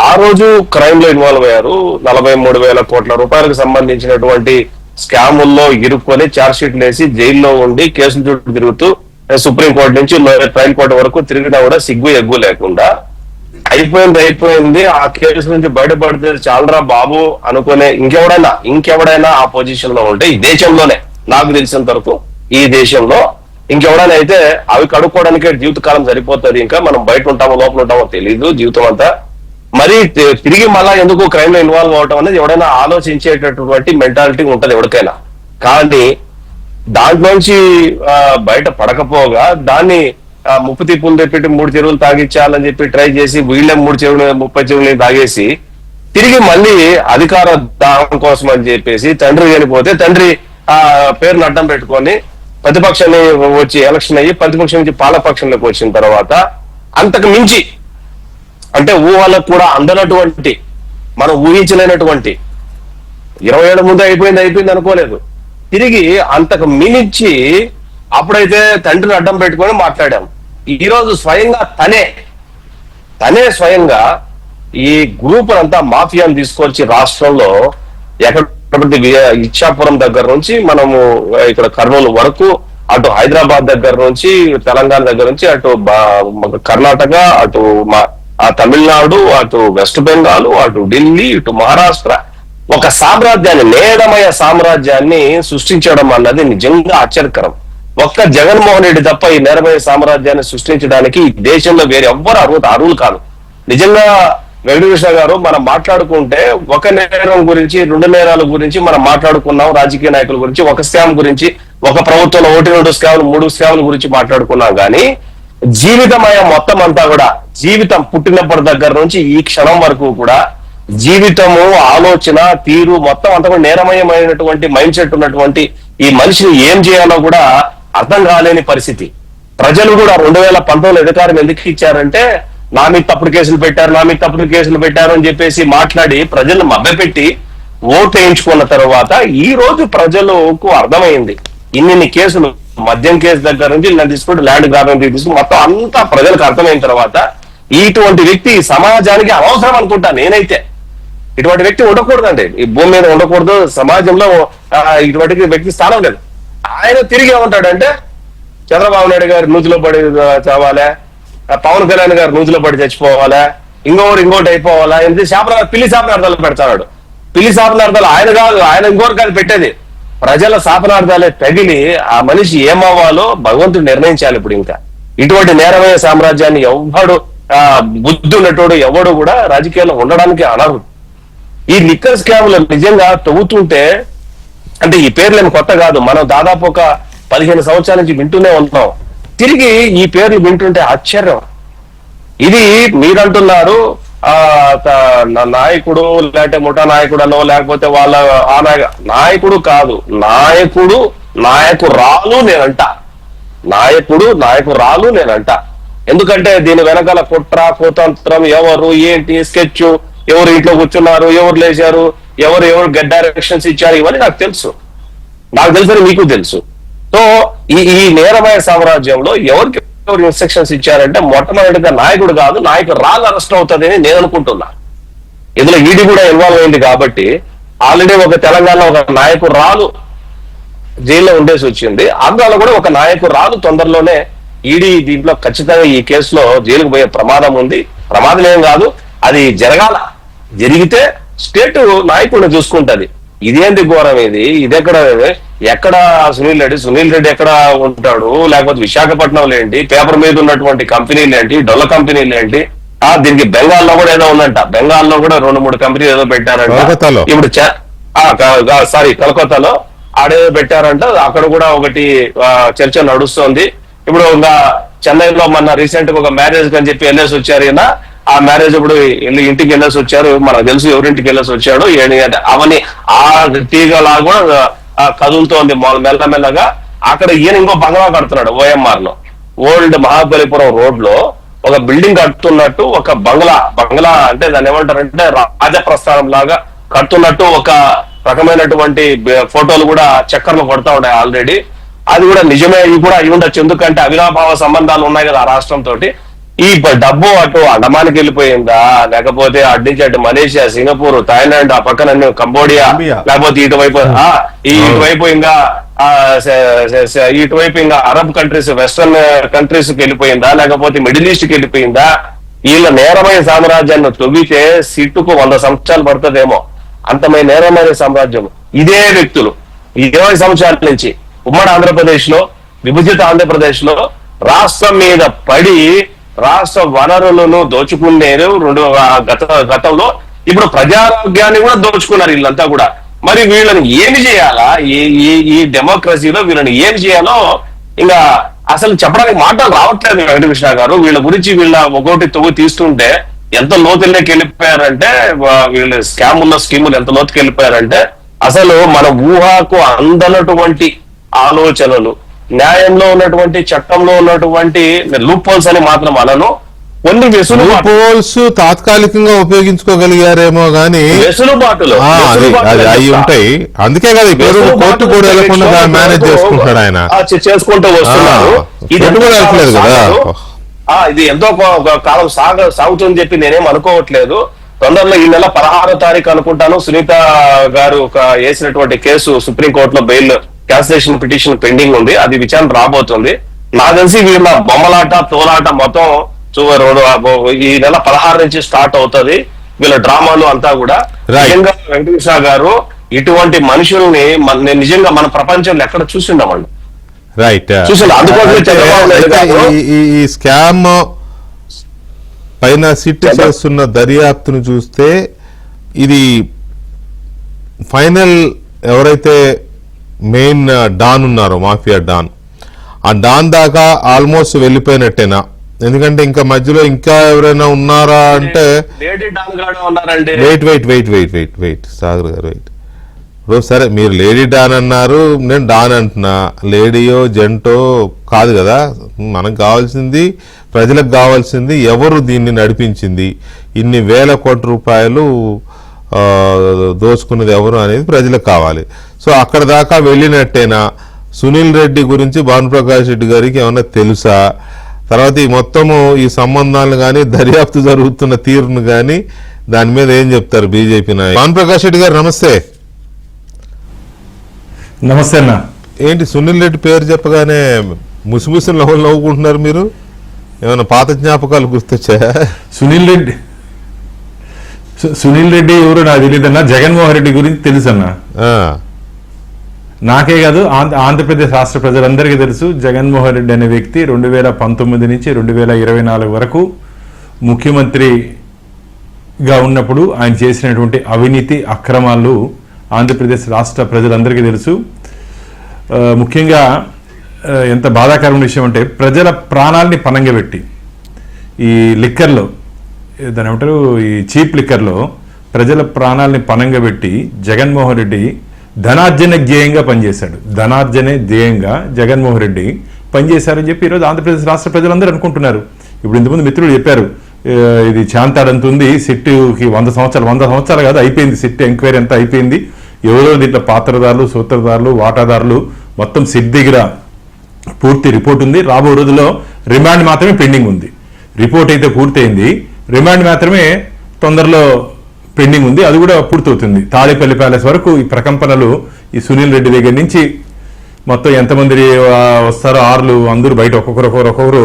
ఆ రోజు క్రైమ్ లో ఇన్వాల్వ్ అయ్యారు. 43,000 కోట్ల రూపాయలకు సంబంధించినటువంటి స్కాముల్లో ఇరుక్కొని ఛార్జ్ షీట్లు వేసి జైల్లో ఉండి కేసులు చుట్టూ తిరుగుతూ సుప్రీంకోర్టు నుంచి ట్రయల్ కోర్టు వరకు తిరిగినా కూడా సిగ్గు ఎగ్గు లేకుండా అయిపోయింది. ఆ కేసు నుంచి బయటపడితే చాలరా బాబు అనుకునే ఇంకెవడైనా ఆ పొజిషన్ లో ఉంటే ఈ దేశంలోనే, నాకు తెలిసినంత వరకు ఈ దేశంలో ఇంకెవడైనా అయితే అవి కడుక్కోవడానికే జీవితకాలం సరిపోతుంది. ఇంకా మనం బయట ఉంటామో లోపల ఉంటామో తెలియదు జీవితం అంతా. మరి తిరిగి మళ్ళా ఎందుకు క్రైమ్ లో ఇన్వాల్వ్ అవటం అనేది ఎవడైనా ఆలోచించేటటువంటి మెంటాలిటీ ఉంటది ఎవరికైనా. కానీ దాంట్లోంచి బయట పడకపోగా దాన్ని ముప్పు తిప్పులు తెప్పెట్టి 3 చెరువులు తాగించాలని చెప్పి ట్రై చేసి వీళ్ళే 30 చెరువులు తాగేసి తిరిగి మళ్ళీ అధికార దాహం కోసం అని చెప్పేసి తండ్రి చనిపోతే తండ్రి పేరును అడ్డం పెట్టుకొని ప్రతిపక్షాన్ని వచ్చి ఎలక్షన్ అయ్యి ప్రతిపక్షం నుంచి పాలపక్షంలోకి వచ్చిన తర్వాత అంతకు మించి, అంటే ఊహలకు కూడా అందనటువంటి, మనం ఊహించలేనటువంటి 20 ఏళ్ల ముందు అయిపోయింది అనుకోలేదు. తిరిగి అంతకు మించి అప్పుడైతే తండ్రిని అడ్డం పెట్టుకొని మాట్లాడాం. ఈ రోజు స్వయంగా తనే స్వయంగా ఈ గ్రూప్ అంతా మాఫియాను తీసుకొచ్చి రాష్ట్రంలో ఎక్కడ ఇచ్చాపురం దగ్గర నుంచి మనము ఇక్కడ కర్నూలు వరకు, అటు హైదరాబాద్ దగ్గర నుంచి, తెలంగాణ దగ్గర నుంచి, అటు కర్ణాటక, అటు తమిళనాడు, అటు వెస్ట్ బెంగాల్, అటు ఢిల్లీ, ఇటు మహారాష్ట్ర, ఒక సామ్రాజ్యాన్ని, నేరమయ సామ్రాజ్యాన్ని సృష్టించడం అన్నది నిజంగా ఆశ్చర్యకరం. ఒక్క జగన్మోహన్ రెడ్డి తప్ప ఈ నేరమయ సామ్రాజ్యాన్ని సృష్టించడానికి ఈ దేశంలో వేరే ఎవ్వరు అర్హులు కాదు. నిజంగా వెంకటేశ్వర గారు, మనం మాట్లాడుకుంటే ఒక నేరం గురించి 2 నేరాల గురించి మనం మాట్లాడుకున్నాం, రాజకీయ నాయకుల గురించి ఒక స్కామ్ గురించి, ఒక ప్రభుత్వంలో 1-2 స్కాములు 3 స్కాముల గురించి మాట్లాడుకున్నాం. కానీ జీవితమయ మొత్తం అంతా కూడా, జీవితం పుట్టినప్పటి దగ్గర నుంచి ఈ క్షణం వరకు కూడా జీవితము, ఆలోచన తీరు మొత్తం అంతా కూడా నేరమయమైనటువంటి మైండ్ సెట్ ఉన్నటువంటి ఈ మనిషిని ఏం చేయాలో కూడా అర్థం కాలేని పరిస్థితి. ప్రజలు కూడా 2019 అధికారం ఎందుకు ఇచ్చారంటే నా మీద తప్పుడు కేసులు పెట్టారు అని చెప్పేసి మాట్లాడి ప్రజలను మభ్యపెట్టి ఓటు వేయించుకున్న తర్వాత ఈ రోజు ప్రజలకు అర్థమైంది ఇన్ని కేసులు, మద్యం కేసు దగ్గర నుంచి నేను తీసుకుంటే ల్యాండ్ గ్రాబింగ్ తీసుకుని మొత్తం అంతా ప్రజలకు అర్థమైన తర్వాత ఇటువంటి వ్యక్తి సమాజానికి అవసరం అనుకుంటా నేనైతే. ఇటువంటి వ్యక్తి ఉండకూడదండి, ఈ భూమి మీద ఉండకూడదు, సమాజంలో ఇటువంటి వ్యక్తి స్థానం లేదు. ఆయన తిరిగి ఏమంటాడంటే చంద్రబాబు నాయుడు గారు నూతిలో పడి చావాలా, పవన్ కళ్యాణ్ గారు నూతిలో పడి చచ్చిపోవాలా, ఇంకోటి అయిపోవాలా, ఎందుకు పిల్లి శాపనార్థాలు పెడతాడు. పిల్లి శాపనార్థాలు ఆయన కాదు, ఆయన ఇంకోటి కాదు పెట్టేది, ప్రజల శాపనార్థాలే తగిలి ఆ మనిషి ఏమవ్వాలో భగవంతుడు నిర్ణయించాలి. ఇప్పుడు ఇంకా ఇటువంటి నేరమయ సామ్రాజ్యాన్ని ఎవ్వడు బుద్ధి ఉన్నటోడు ఎవడు కూడా రాజకీయాల్లో ఉండడానికి అనర్హుడు. ఈ లిక్కర్ స్కామ్లు నిజంగా తవ్వుతుంటే, అంటే ఈ పేర్లేమి కొత్త కాదు, మనం దాదాపు ఒక 15 సంవత్సరాల నుంచి వింటూనే ఉన్నాం. తిరిగి ఈ పేర్లు వింటుంటే ఆశ్చర్యం. ఇది మీరంటున్నారు నాయకుడు లేకపోతే ముఠా నాయకుడు అనో లేకపోతే వాళ్ళ ఆ నాయకుడు కాదు, నాయకురాలు నేనంట. ఎందుకంటే దీని వెనకాల కుట్ర కుతంత్రం, ఎవరు ఏంటి స్కెచ్, ఎవరు ఇంట్లో కూర్చున్నారు, ఎవరు లేచారు, ఎవరు డైరెక్షన్స్ ఇచ్చారు, ఇవన్నీ నాకు తెలుసు మీకు తెలుసు. సో ఈ నేరమయ సామ్రాజ్యంలో ఎవరు ఇన్స్ట్రక్షన్స్ ఇచ్చారంటే మొట్టమొదటిగా నాయకుడు కాదు, నాయకురాలు అరెస్ట్ అవుతుంది అని నేను అనుకుంటున్నా. ఇందులో ఈడీ కూడా ఇన్వాల్వ్ అయింది కాబట్టి ఆల్రెడీ ఒక తెలంగాణ ఒక నాయకురాలు జైల్లో ఉండేసి వచ్చింది. ఆంధ్రాలో కూడా ఒక నాయకురాలు తొందరలోనే ఈడీ దీంట్లో ఖచ్చితంగా ఈ కేసులో జైలుకు పోయే ప్రమాదం ఉంది. ప్రమాదం ఏం కాదు, అది జరిగితే స్టేట్ నాయకుడిని చూసుకుంటది. ఇదేంటి ఘోరం ఇది ఎక్కడ సునీల్ రెడ్డి ఎక్కడ ఉంటాడు, లేకపోతే విశాఖపట్నంలో ఏంటి, పేపర్ మీద ఉన్నటువంటి కంపెనీలు ఏంటి, డొల్ల కంపెనీలు ఏంటి, దీనికి బెంగాల్లో కూడా ఏదో ఉందంట, బెంగాల్లో కూడా 2-3 కంపెనీలు ఏదో పెట్టారంట. ఇప్పుడు కలకత్తాలో ఆడేదో పెట్టారంట, అక్కడ కూడా ఒకటి చర్చ నడుస్తోంది. ఇప్పుడు ఇంకా చెన్నైలో మొన్న రీసెంట్ గా ఒక మ్యారేజ్ అని చెప్పి వెళ్ళేసి వచ్చారు. ఆ మ్యారేజ్ ఇప్పుడు ఇంటికి వెళ్ళేసి వచ్చారు, మనకు తెలుసు ఎవరింటికి వెళ్ళేసి వచ్చాడు. అవన్నీ ఆ తీగలా కూడా కదులుతోంది మెల్లమెల్లగా. అక్కడ ఈయన ఇంకో బంగ్లా కడుతున్నాడు OMR లో, ఓల్డ్ మహాబలిపురం రోడ్ లో ఒక బిల్డింగ్ కడుతున్నట్టు ఒక బంగ్లా అంటే దాన్ని ఏమంటారంటే రాజప్రస్థానం లాగా కడుతున్నట్టు ఒక రకమైనటువంటి ఫోటోలు కూడా చక్కర్లు కొడతా ఉన్నాయి ఆల్రెడీ. అది కూడా నిజమే కూడా అయి ఉండొచ్చు, ఎందుకంటే అవినాభావ సంబంధాలు ఉన్నాయి కదా ఆ రాష్ట్రంతో. ఈ డబ్బు అటు అండమానికి వెళ్ళిపోయిందా, లేకపోతే అటు మలేషియా, సింగపూర్, థాయిలాండ్, ఆ పక్కన కంబోడియా, లేకపోతే ఇటువైపు ఇంకా అరబ్ కంట్రీస్, వెస్టర్న్ కంట్రీస్ కి వెళ్ళిపోయిందా, లేకపోతే మిడిల్ ఈస్ట్ కి వెళ్ళిపోయిందా? వీళ్ళ నేరమైన సామ్రాజ్యాన్ని తొవ్వితే సిట్టుకు 100 సంవత్సరాలు పడుతుందేమో, అంతమైన నేరమైన సామ్రాజ్యం. ఇదే వ్యక్తులు 20 సంవత్సరాల నుంచి ఉమ్మడి ఆంధ్రప్రదేశ్ లో, విభజిత ఆంధ్రప్రదేశ్ లో రాష్ట్రం మీద పడి రాష్ట్ర వనరులను దోచుకునేరు గతంలో. ఇప్పుడు ప్రజారోగ్యాన్ని కూడా దోచుకున్నారు వీళ్ళంతా కూడా. మరి వీళ్ళని ఏమి చేయాలా, ఈ డెమోక్రసీలో వీళ్ళని ఏమి చేయాలో ఇంకా అసలు చెప్పడానికి మాటలు రావట్లేదు వెంకటకృష్ణ గారు. వీళ్ళ గురించి ఒకటి తవ్వు తీస్తుంటే ఎంత లోతుల్లోకి వెళ్ళిపోయారంటే, వీళ్ళ స్కీములు ఎంత లోతుకి వెళ్ళిపోయారంటే అసలు మన ఊహకు అందనటువంటి ఆలోచనలు, న్యాయంలో ఉన్నటువంటి చట్టంలో ఉన్నటువంటి లూప్ హోల్స్ అని మాత్రం అనను, కొన్ని వెసులుబాటు తాత్కాలికంగా ఉపయోగించుకోగలిగారేమో గానీ వెసులుబాటులు అవి ఉంటాయి. అందుకే కదా ఈ పేరు కోర్టు కూడా వెళ్లకుండా మేనేజ్ చేసుకుంటాడు ఆయన, చేసుకుంటూ వస్తున్నారు. ఇది కదా, ఇది ఎంతో కాలం సాగుతుందని చెప్పి నేనేం అనుకోవట్లేదు. తొందరలో ఈ నెల 16వ తారీఖు అనుకుంటాను సునీత గారు వేసినటువంటి కేసు సుప్రీంకోర్టులో బెయిల్ క్యాన్సిలేషన్ పిటిషన్ పెండింగ్ ఉంది, అది విచారణ రాబోతుంది. నాకు తెలిసి వీళ్ళ బొమ్మలాట తోలాట మొత్తం ఈ నెల 16 నుంచి స్టార్ట్ అవుతుంది, వీళ్ళ డ్రామాలు అంతా కూడా. నిజంగా వెంకటేశ్వర గారు ఇటువంటి మనుషుల్ని నిజంగా మన ప్రపంచంలో ఎక్కడ చూసిండమండి. రైట్, ఈ స్కామ్ పైన సిట్ చేస్తున్న దర్యాప్తును చూస్తే ఇది ఫైనల్ ఎవరైతే మెయిన్ డాన్ ఉన్నారో, మాఫియా డాన్, ఆ డాన్ దాకా ఆల్మోస్ట్ వెళ్ళిపోయినట్టేనా? ఎందుకంటే ఇంకా మధ్యలో ఇంకా ఎవరైనా ఉన్నారా అంటే వెయిట్ సాగర్ గారు వెయిట్. ఇప్పుడు సరే మీరు లేడీ డాన్ అన్నారు, నేను డాన్ అంటున్నా, లేడీయో జెంటో కాదు కదా, మనకు కావాల్సింది, ప్రజలకు కావాల్సింది ఎవరు దీన్ని నడిపించింది, ఇన్ని వేల కోట్ల రూపాయలు దోచుకున్నది ఎవరు అనేది ప్రజలకు కావాలి. సో అక్కడ దాకా వెళ్ళినట్టేనా? సునీల్ రెడ్డి గురించి భానుప్రకాష్ రెడ్డి గారికి ఏమన్నా తెలుసా? తర్వాత ఈ మొత్తము ఈ సంబంధాలను కానీ దర్యాప్తు జరుగుతున్న తీరును కానీ దాని మీద ఏం చెప్తారు బీజేపీ నాయకులు? భానుప్రకాష్ రెడ్డి గారు నమస్తే. నమస్తే అన్న. ఏంటి సునీల్ రెడ్డి పేరు చెప్పగానే ముసిముసి నవ్వుకుంటున్నారు మీరు? ఏమైనా పాత జ్ఞాపకాలు గుర్తొచ్చాయా? సునీల్ రెడ్డి ఎవరు నాకు తెలియదన్నా. జగన్మోహన్ రెడ్డి గురించి తెలుసు అన్న. నాకే కాదు, ఆంధ్రప్రదేశ్ రాష్ట్ర ప్రజలందరికీ తెలుసు. జగన్మోహన్ రెడ్డి అనే వ్యక్తి 2019 నుంచి 2024 వరకు ముఖ్యమంత్రిగా ఉన్నప్పుడు ఆయన చేసినటువంటి అవినీతి అక్రమాలు ఆంధ్రప్రదేశ్ రాష్ట్ర ప్రజలందరికీ తెలుసు. ముఖ్యంగా ఎంత బాధాకరమైన విషయం అంటే, ప్రజల ప్రాణాలని పనంగబెట్టి ఈ లిక్కర్లో, దాని ఏమంటారు, ఈ చీప్ లిక్కర్లో ప్రజల ప్రాణాలని పనంగబెట్టి జగన్మోహన్ రెడ్డి ధనార్జన ధ్యేయంగా పనిచేశాడు. ధనార్జనే ధ్యేయంగా జగన్మోహన్ రెడ్డి పనిచేశారని చెప్పి ఈరోజు ఆంధ్రప్రదేశ్ రాష్ట్ర ప్రజలందరూ అనుకుంటున్నారు. ఇప్పుడు ఇంతకుముందు మిత్రులు చెప్పారు, ఇది చాంతాడంతుంది, సిట్టుకి 100 సంవత్సరాలు కాదు, అయిపోయింది. సిట్ ఎంక్వైరీ అంతా అయిపోయింది. ఎవరో దీంట్లో పాత్రదారులు, సూత్రధారులు, వాటాదారులు మొత్తం సిట్ దగ్గర పూర్తి రిపోర్ట్ ఉంది. రాబో రోజుల్లో రిమాండ్ మాత్రమే పెండింగ్ ఉంది. రిపోర్ట్ అయితే పూర్తయింది, రిమాండ్ మాత్రమే తొందరలో పెండింగ్ ఉంది. అది కూడా పూర్తవుతుంది. తాడేపల్లి ప్యాలెస్ వరకు ఈ ప్రకంపనలు ఈ సునీల్ రెడ్డి దగ్గర నుంచి మొత్తం ఎంతమంది వస్తారో, ఆర్లు అందరూ బయట ఒక్కొక్కరు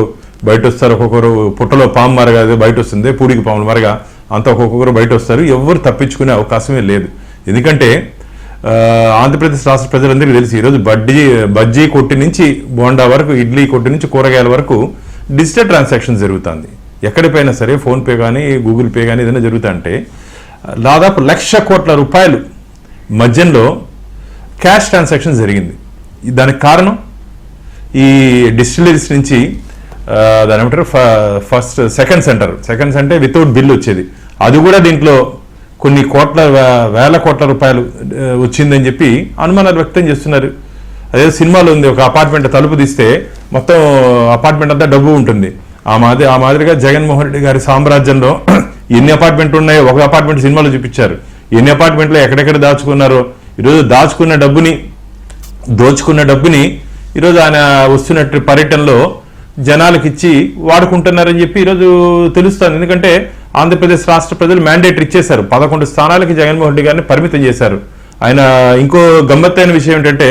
బయట వస్తారు. ఒక్కొక్కరు పుట్టలో పాము మరగా బయట వస్తుంది, పూడికి పాములు మరగా అంతా ఒక్కొక్కరు బయట వస్తారు. ఎవరు తప్పించుకునే అవకాశమే లేదు. ఎందుకంటే ఆంధ్రప్రదేశ్ రాష్ట్ర ప్రజలందరికీ తెలిసి ఈరోజు బజ్జీ కొట్టి నుంచి బోండా వరకు, ఇడ్లీ కొట్టి నుంచి కూరగాయల వరకు డిజిటల్ ట్రాన్సాక్షన్ జరుగుతుంది. ఎక్కడిపోయినా సరే ఫోన్పే కానీ గూగుల్ పే కానీ ఏదైనా జరుగుతుంటే దాదాపు 1,00,000 కోట్ల రూపాయలు మధ్యంలో క్యాష్ ట్రాన్సాక్షన్ జరిగింది. దానికి కారణం ఈ డిస్టిలరీస్ నుంచి దాని ఏమంటారు సెకండ్స్ అంటే వితౌట్ బిల్ వచ్చేది. అది కూడా దీంట్లో కొన్ని వేల కోట్ల రూపాయలు వచ్చిందని చెప్పి అనుమానాలు వ్యక్తం చేస్తున్నారు. అదే సినిమాలో ఉంది, ఒక అపార్ట్మెంట్ తలుపు తీస్తే మొత్తం అపార్ట్మెంట్ అంతా డబ్బు ఉంటుంది. ఆ మాదిరిగా జగన్మోహన్ రెడ్డి గారి సామ్రాజ్యంలో ఎన్ని అపార్ట్మెంట్లు ఉన్నాయో ఒక అపార్ట్మెంట్ సినిమాలో చూపించారు. ఎన్ని అపార్ట్మెంట్లో ఎక్కడెక్కడ దాచుకున్నారో, ఈరోజు దోచుకున్న డబ్బుని ఈరోజు ఆయన వస్తున్నట్టు పర్యటనలో జనాలకు ఇచ్చి వాడుకుంటున్నారని చెప్పి ఈరోజు తెలుస్తుంది. ఎందుకంటే ఆంధ్రప్రదేశ్ రాష్ట్ర ప్రజలు మ్యాండేట్ ఇచ్చేశారు. 11 స్థానాలకి జగన్మోహన్ రెడ్డి గారిని పరిమితం చేశారు. ఆయన ఇంకో గమ్మత్తైన విషయం ఏంటంటే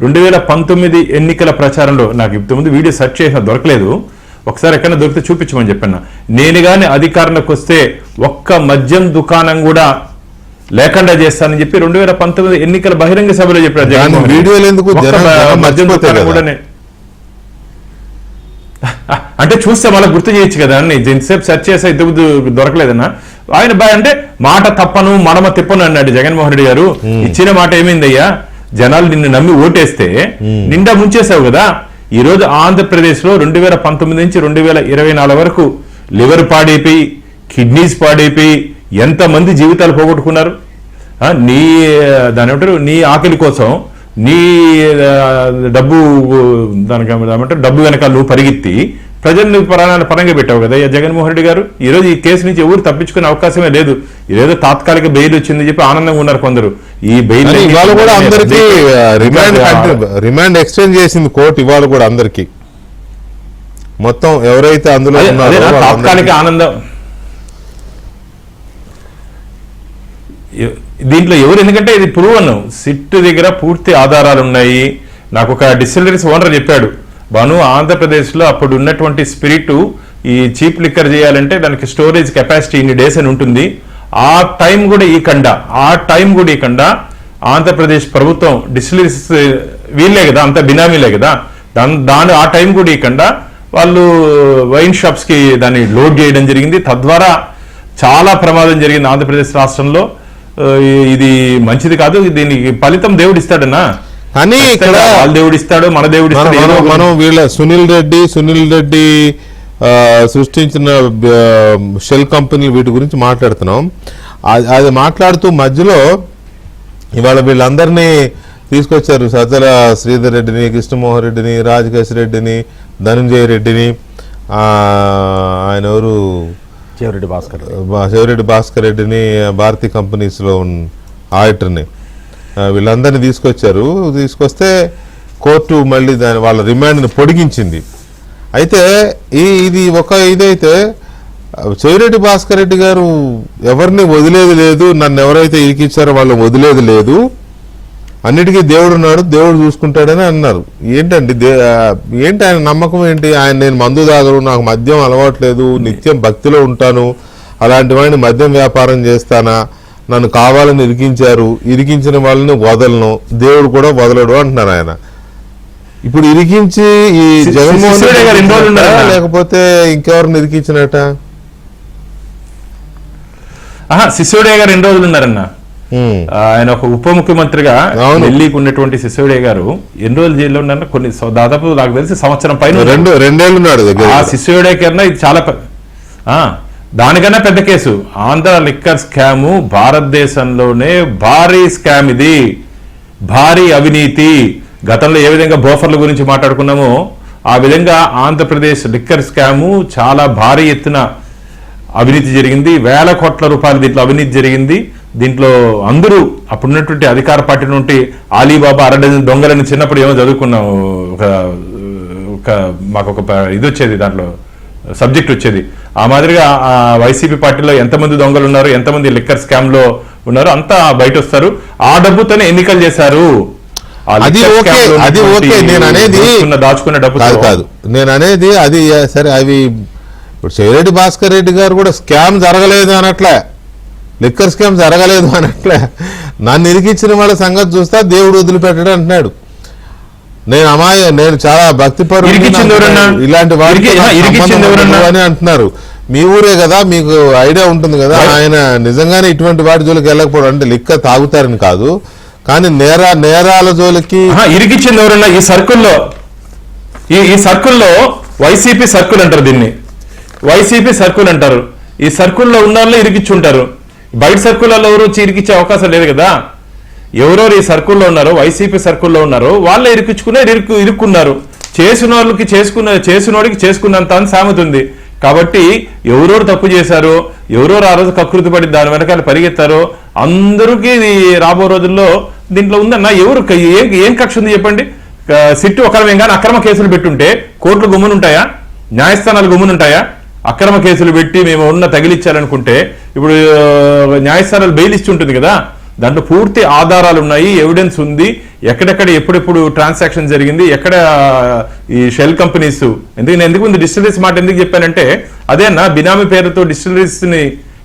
2019 ఎన్నికల ప్రచారంలో, నాకు ఇంతకుముందు వీడియో సెర్చ్ చేసినా దొరకలేదు, ఒకసారి ఎక్కడైనా దొరికితే చూపించమని చెప్పాను. నేను కానీ అధికారంలోకి వస్తే ఒక్క మద్యం దుకాణం కూడా లేకుండా చేస్తానని చెప్పి 2019 ఎన్నికల బహిరంగ సభలో చెప్పారు. మద్యం దుకాణం కూడా అంటే చూస్తే వాళ్ళకి గుర్తు చేయొచ్చు కదా అని ఎంతసేపు సెర్చ్ చేస్తే ఇంతకుముందు దొరకలేదన్నా. ఆయన అంటే మాట తప్పను మడమ తిప్పను అన్నాడు జగన్మోహన్ రెడ్డి గారు. ఇచ్చిన మాట ఏమైందయ్యా, జనాలు నిన్ను నమ్మి ఓటేస్తే నిండా ముంచేసావు కదా. ఈ రోజు ఆంధ్రప్రదేశ్ లో 2019 నుంచి 2024 వరకు లివర్ పాడైపోయి, కిడ్నీస్ పాడైపోయి ఎంతమంది జీవితాలు పోగొట్టుకున్నారు. నీ ఆకలి కోసం నీ డబ్బు డబ్బు వెనకాల నువ్వు పరిగెత్తి ప్రజల్ని ప్రాణాలు పరంగా పెట్టావు కదా జగన్మోహన్ రెడ్డి గారు. ఈ రోజు ఈ కేసు నుంచి ఎవరు తప్పించుకునే అవకాశమే లేదు. ఇదేదో తాత్కాలిక బెయిల్ వచ్చింది చెప్పి ఆనందంగా ఉన్నారు కొందరు. ఈ బెయిల్ ఇవాళ కూడా అందరికీ రిమాండ్ ఎక్స్టెండ్ చేసింది కోర్టు. ఇవాళ కూడా అందరికి మొత్తం ఎవరైతే అందులో తాత్కాలిక ఆనందం. దీంట్లో ఎవరు, ఎందుకంటే ఇది ప్రూవన్, సిట్ దగ్గర పూర్తి ఆధారాలు ఉన్నాయి. నాకు ఒక డిస్టిలరీస్ ఓనర్ చెప్పాడు, బాను ఆంధ్రప్రదేశ్లో అప్పుడు ఉన్నటువంటి స్పిరిట్ ఈ చీప్ లిక్కర్ చేయాలంటే దానికి స్టోరేజ్ కెపాసిటీ ఇన్ని డేస్ అని ఉంటుంది. ఆ టైం కూడా ఇవ్వకుండా ఆంధ్రప్రదేశ్ ప్రభుత్వం డిస్టిలరీస్ వీళ్ళే కదా, అంత బినామీలే కదా, ఆ టైం కూడా ఇవ్వకుండా వాళ్ళు వైన్ షాప్స్ కి దాన్ని లోడ్ చేయడం జరిగింది. తద్వారా చాలా ప్రమాదం జరిగింది ఆంధ్రప్రదేశ్ రాష్ట్రంలో. ఇది మంచిది కాదు. దీనికి ఫలితం దేవుడు ఇస్తాడన్నా. కానీ ఇక్కడ దేవుడు ఇస్తాడు, మన దేవుడు ఇస్తాడు. మనం వీళ్ళ సునీల్ రెడ్డి సృష్టించిన షెల్ కంపెనీలు వీటి గురించి మాట్లాడుతున్నాం. అది మాట్లాడుతూ మధ్యలో ఇవాళ వీళ్ళందరినీ తీసుకొచ్చారు. సజ్జల శ్రీధర్ రెడ్డిని, కృష్ణమోహన్ రెడ్డిని, రాజకేశ్ రెడ్డిని, ధనంజయ రెడ్డిని, ఆయన ఎవరు చెవిరెడ్డి భాస్కర్ శివరెడ్డి భాస్కర్ రెడ్డిని, భారతీ కంపెనీస్లో ఆడిటర్ని, వీళ్ళందరినీ తీసుకొస్తే కోర్టు మళ్ళీ వాళ్ళ రిమాండ్ని పొడిగించింది. అయితే ఇది ఇదైతే చెవిరెడ్డి భాస్కర్ రెడ్డి గారు ఎవరిని వదిలేది లేదు, నన్ను ఎవరైతే ఇరికిచ్చారో వాళ్ళని వదిలేది లేదు, అన్నిటికీ దేవుడు ఉన్నాడు, దేవుడు చూసుకుంటాడని అన్నారు. ఏంటండి ఏంటి ఆయన నమ్మకం ఏంటి? ఆయన నేను మందు తాగరు, నాకు మద్యం అలవాట్లేదు, నిత్యం భక్తిలో ఉంటాను, అలాంటి వాడిని మద్యం వ్యాపారం చేస్తానా, నన్ను కావాలని ఇరికించిన వాళ్ళని వదలను, దేవుడు కూడా వదలడు అంటున్నారు ఆయన. ఇప్పుడు ఇరికించి ఈ జగన్మోహన్ రెడ్డి లేకపోతే ఇంకెవరిని ఇరికించినట్ట? సిసోడియా గారు 2 రోజులు ఉన్నారన్న. ఆయన ఒక ఉప ముఖ్యమంత్రిగా ఢిల్లీకి ఉన్నటువంటి సిసోడియా గారు ఎన్ని రోజులు జైల్లో ఉన్నారు? దాదాపు నాకు తెలిసి సంవత్సరం పైన 2 ఏళ్ళు ఉన్నాడు. ఆ సిసోడియా కన్నా ఇది చాలా దానికన్నా పెద్ద కేసు. ఆంధ్ర లిక్కర్ స్కాము భారతదేశంలోనే భారీ స్కామ్, ఇది భారీ అవినీతి. గతంలో ఏ విధంగా బోఫర్ల గురించి మాట్లాడుకున్నామో ఆ విధంగా ఆంధ్రప్రదేశ్ లిక్కర్ స్కాము చాలా భారీ ఎత్తున అవినీతి జరిగింది. వేల కోట్ల రూపాయలు దీంట్లో అవినీతి జరిగింది. దీంట్లో అందరూ అప్పుడున్నటువంటి అధికార పార్టీ నుండి ఆలీబాబా 6 డజన్ దొంగలని చిన్నప్పుడు ఏమో చదువుకున్నాం, మాకు ఒక ఇది వచ్చేది, దాంట్లో సబ్జెక్ట్ వచ్చేది. ఆ మాదిరిగా వైసీపీ పార్టీలో ఎంతమంది దొంగలు ఉన్నారు, ఎంతమంది లిక్కర్ స్కామ్ లో ఉన్నారు అంతా బయట వస్తారు. ఆ డబ్బుతోనే ఎన్నికలు చేశారు. దాచుకున్న డబ్బు కాదు నేను అనేది. అది సరే, అవి ఇప్పుడు చెవిరెడ్డి భాస్కర్ రెడ్డి గారు కూడా స్కామ్ జరగలేదు అనట్లే, లిక్కర్ స్కామ్ జరగలేదు అనట్లే, నన్ను ఇరికించిన వాళ్ళ సంగతి చూస్తా దేవుడు వదిలిపెట్టడం అంటున్నాడు. నేను చాలా భక్తిపరుడు, ఇలాంటి వారికి అని అంటున్నారు. మీ ఊరే కదా, మీకు ఐడియా ఉంటుంది కదా. ఆయన నిజంగానే ఇటువంటి వాటి జోలికి వెళ్ళకపోవడం, అంటే లిక్కర్ తాగుతారని కాదు, కానీ నేరాల జోలికి ఇరికిచ్చింది ఎవరన్నా? ఈ సర్కిల్లో వైసీపీ సర్కిల్ అంటారు దీన్ని, వైసీపీ సర్కిల్ అంటారు. ఈ సర్కిల్లో ఉన్న వాళ్ళు ఇరికిచ్చుంటారు. బయట సర్కిల్లో ఎవరు ఇరికిచ్చే అవకాశం లేదు కదా. ఎవరెవరు ఈ సర్కిల్లో ఉన్నారో, వైసీపీ సర్కిల్లో ఉన్నారో వాళ్ళే ఇరుక్కున్నారు. చేసినోడికి చేసుకున్నంత అని సామెత ఉంది. కాబట్టి ఎవరెవరు తప్పు చేశారో, ఎవరెవరు ఆ రోజు కకృతి పడి దాని వెనకాల పరిగెత్తారో అందరికీ రాబో రోజుల్లో దీంట్లో ఉందన్న. ఎవరు ఏం కక్ష ఉంది చెప్పండి? సిట్టు ఒకరమే కానీ అక్రమ కేసులు పెట్టుంటే కోర్టులు గుమ్మునుంటాయా? న్యాయస్థానాలు గుమ్మునుంటాయా? అక్రమ కేసులు పెట్టి మేము తగిలిచ్చాలనుకుంటే ఇప్పుడు న్యాయస్థానాలు బెయిల్ ఇచ్చి ఉంటుంది కదా, దాంట్లో పూర్తి ఆధారాలు ఉన్నాయి, ఎవిడెన్స్ ఉంది, ఎక్కడెక్కడ ఎప్పుడెప్పుడు ట్రాన్సాక్షన్ జరిగింది, ఎక్కడ ఈ షెల్ కంపెనీస్. ఎందుకు ముందు డిస్టిలరీస్ మాట ఎందుకు చెప్పానంటే, అదే అన్న బినామీ పేరుతో డిస్టిలరీస్ ని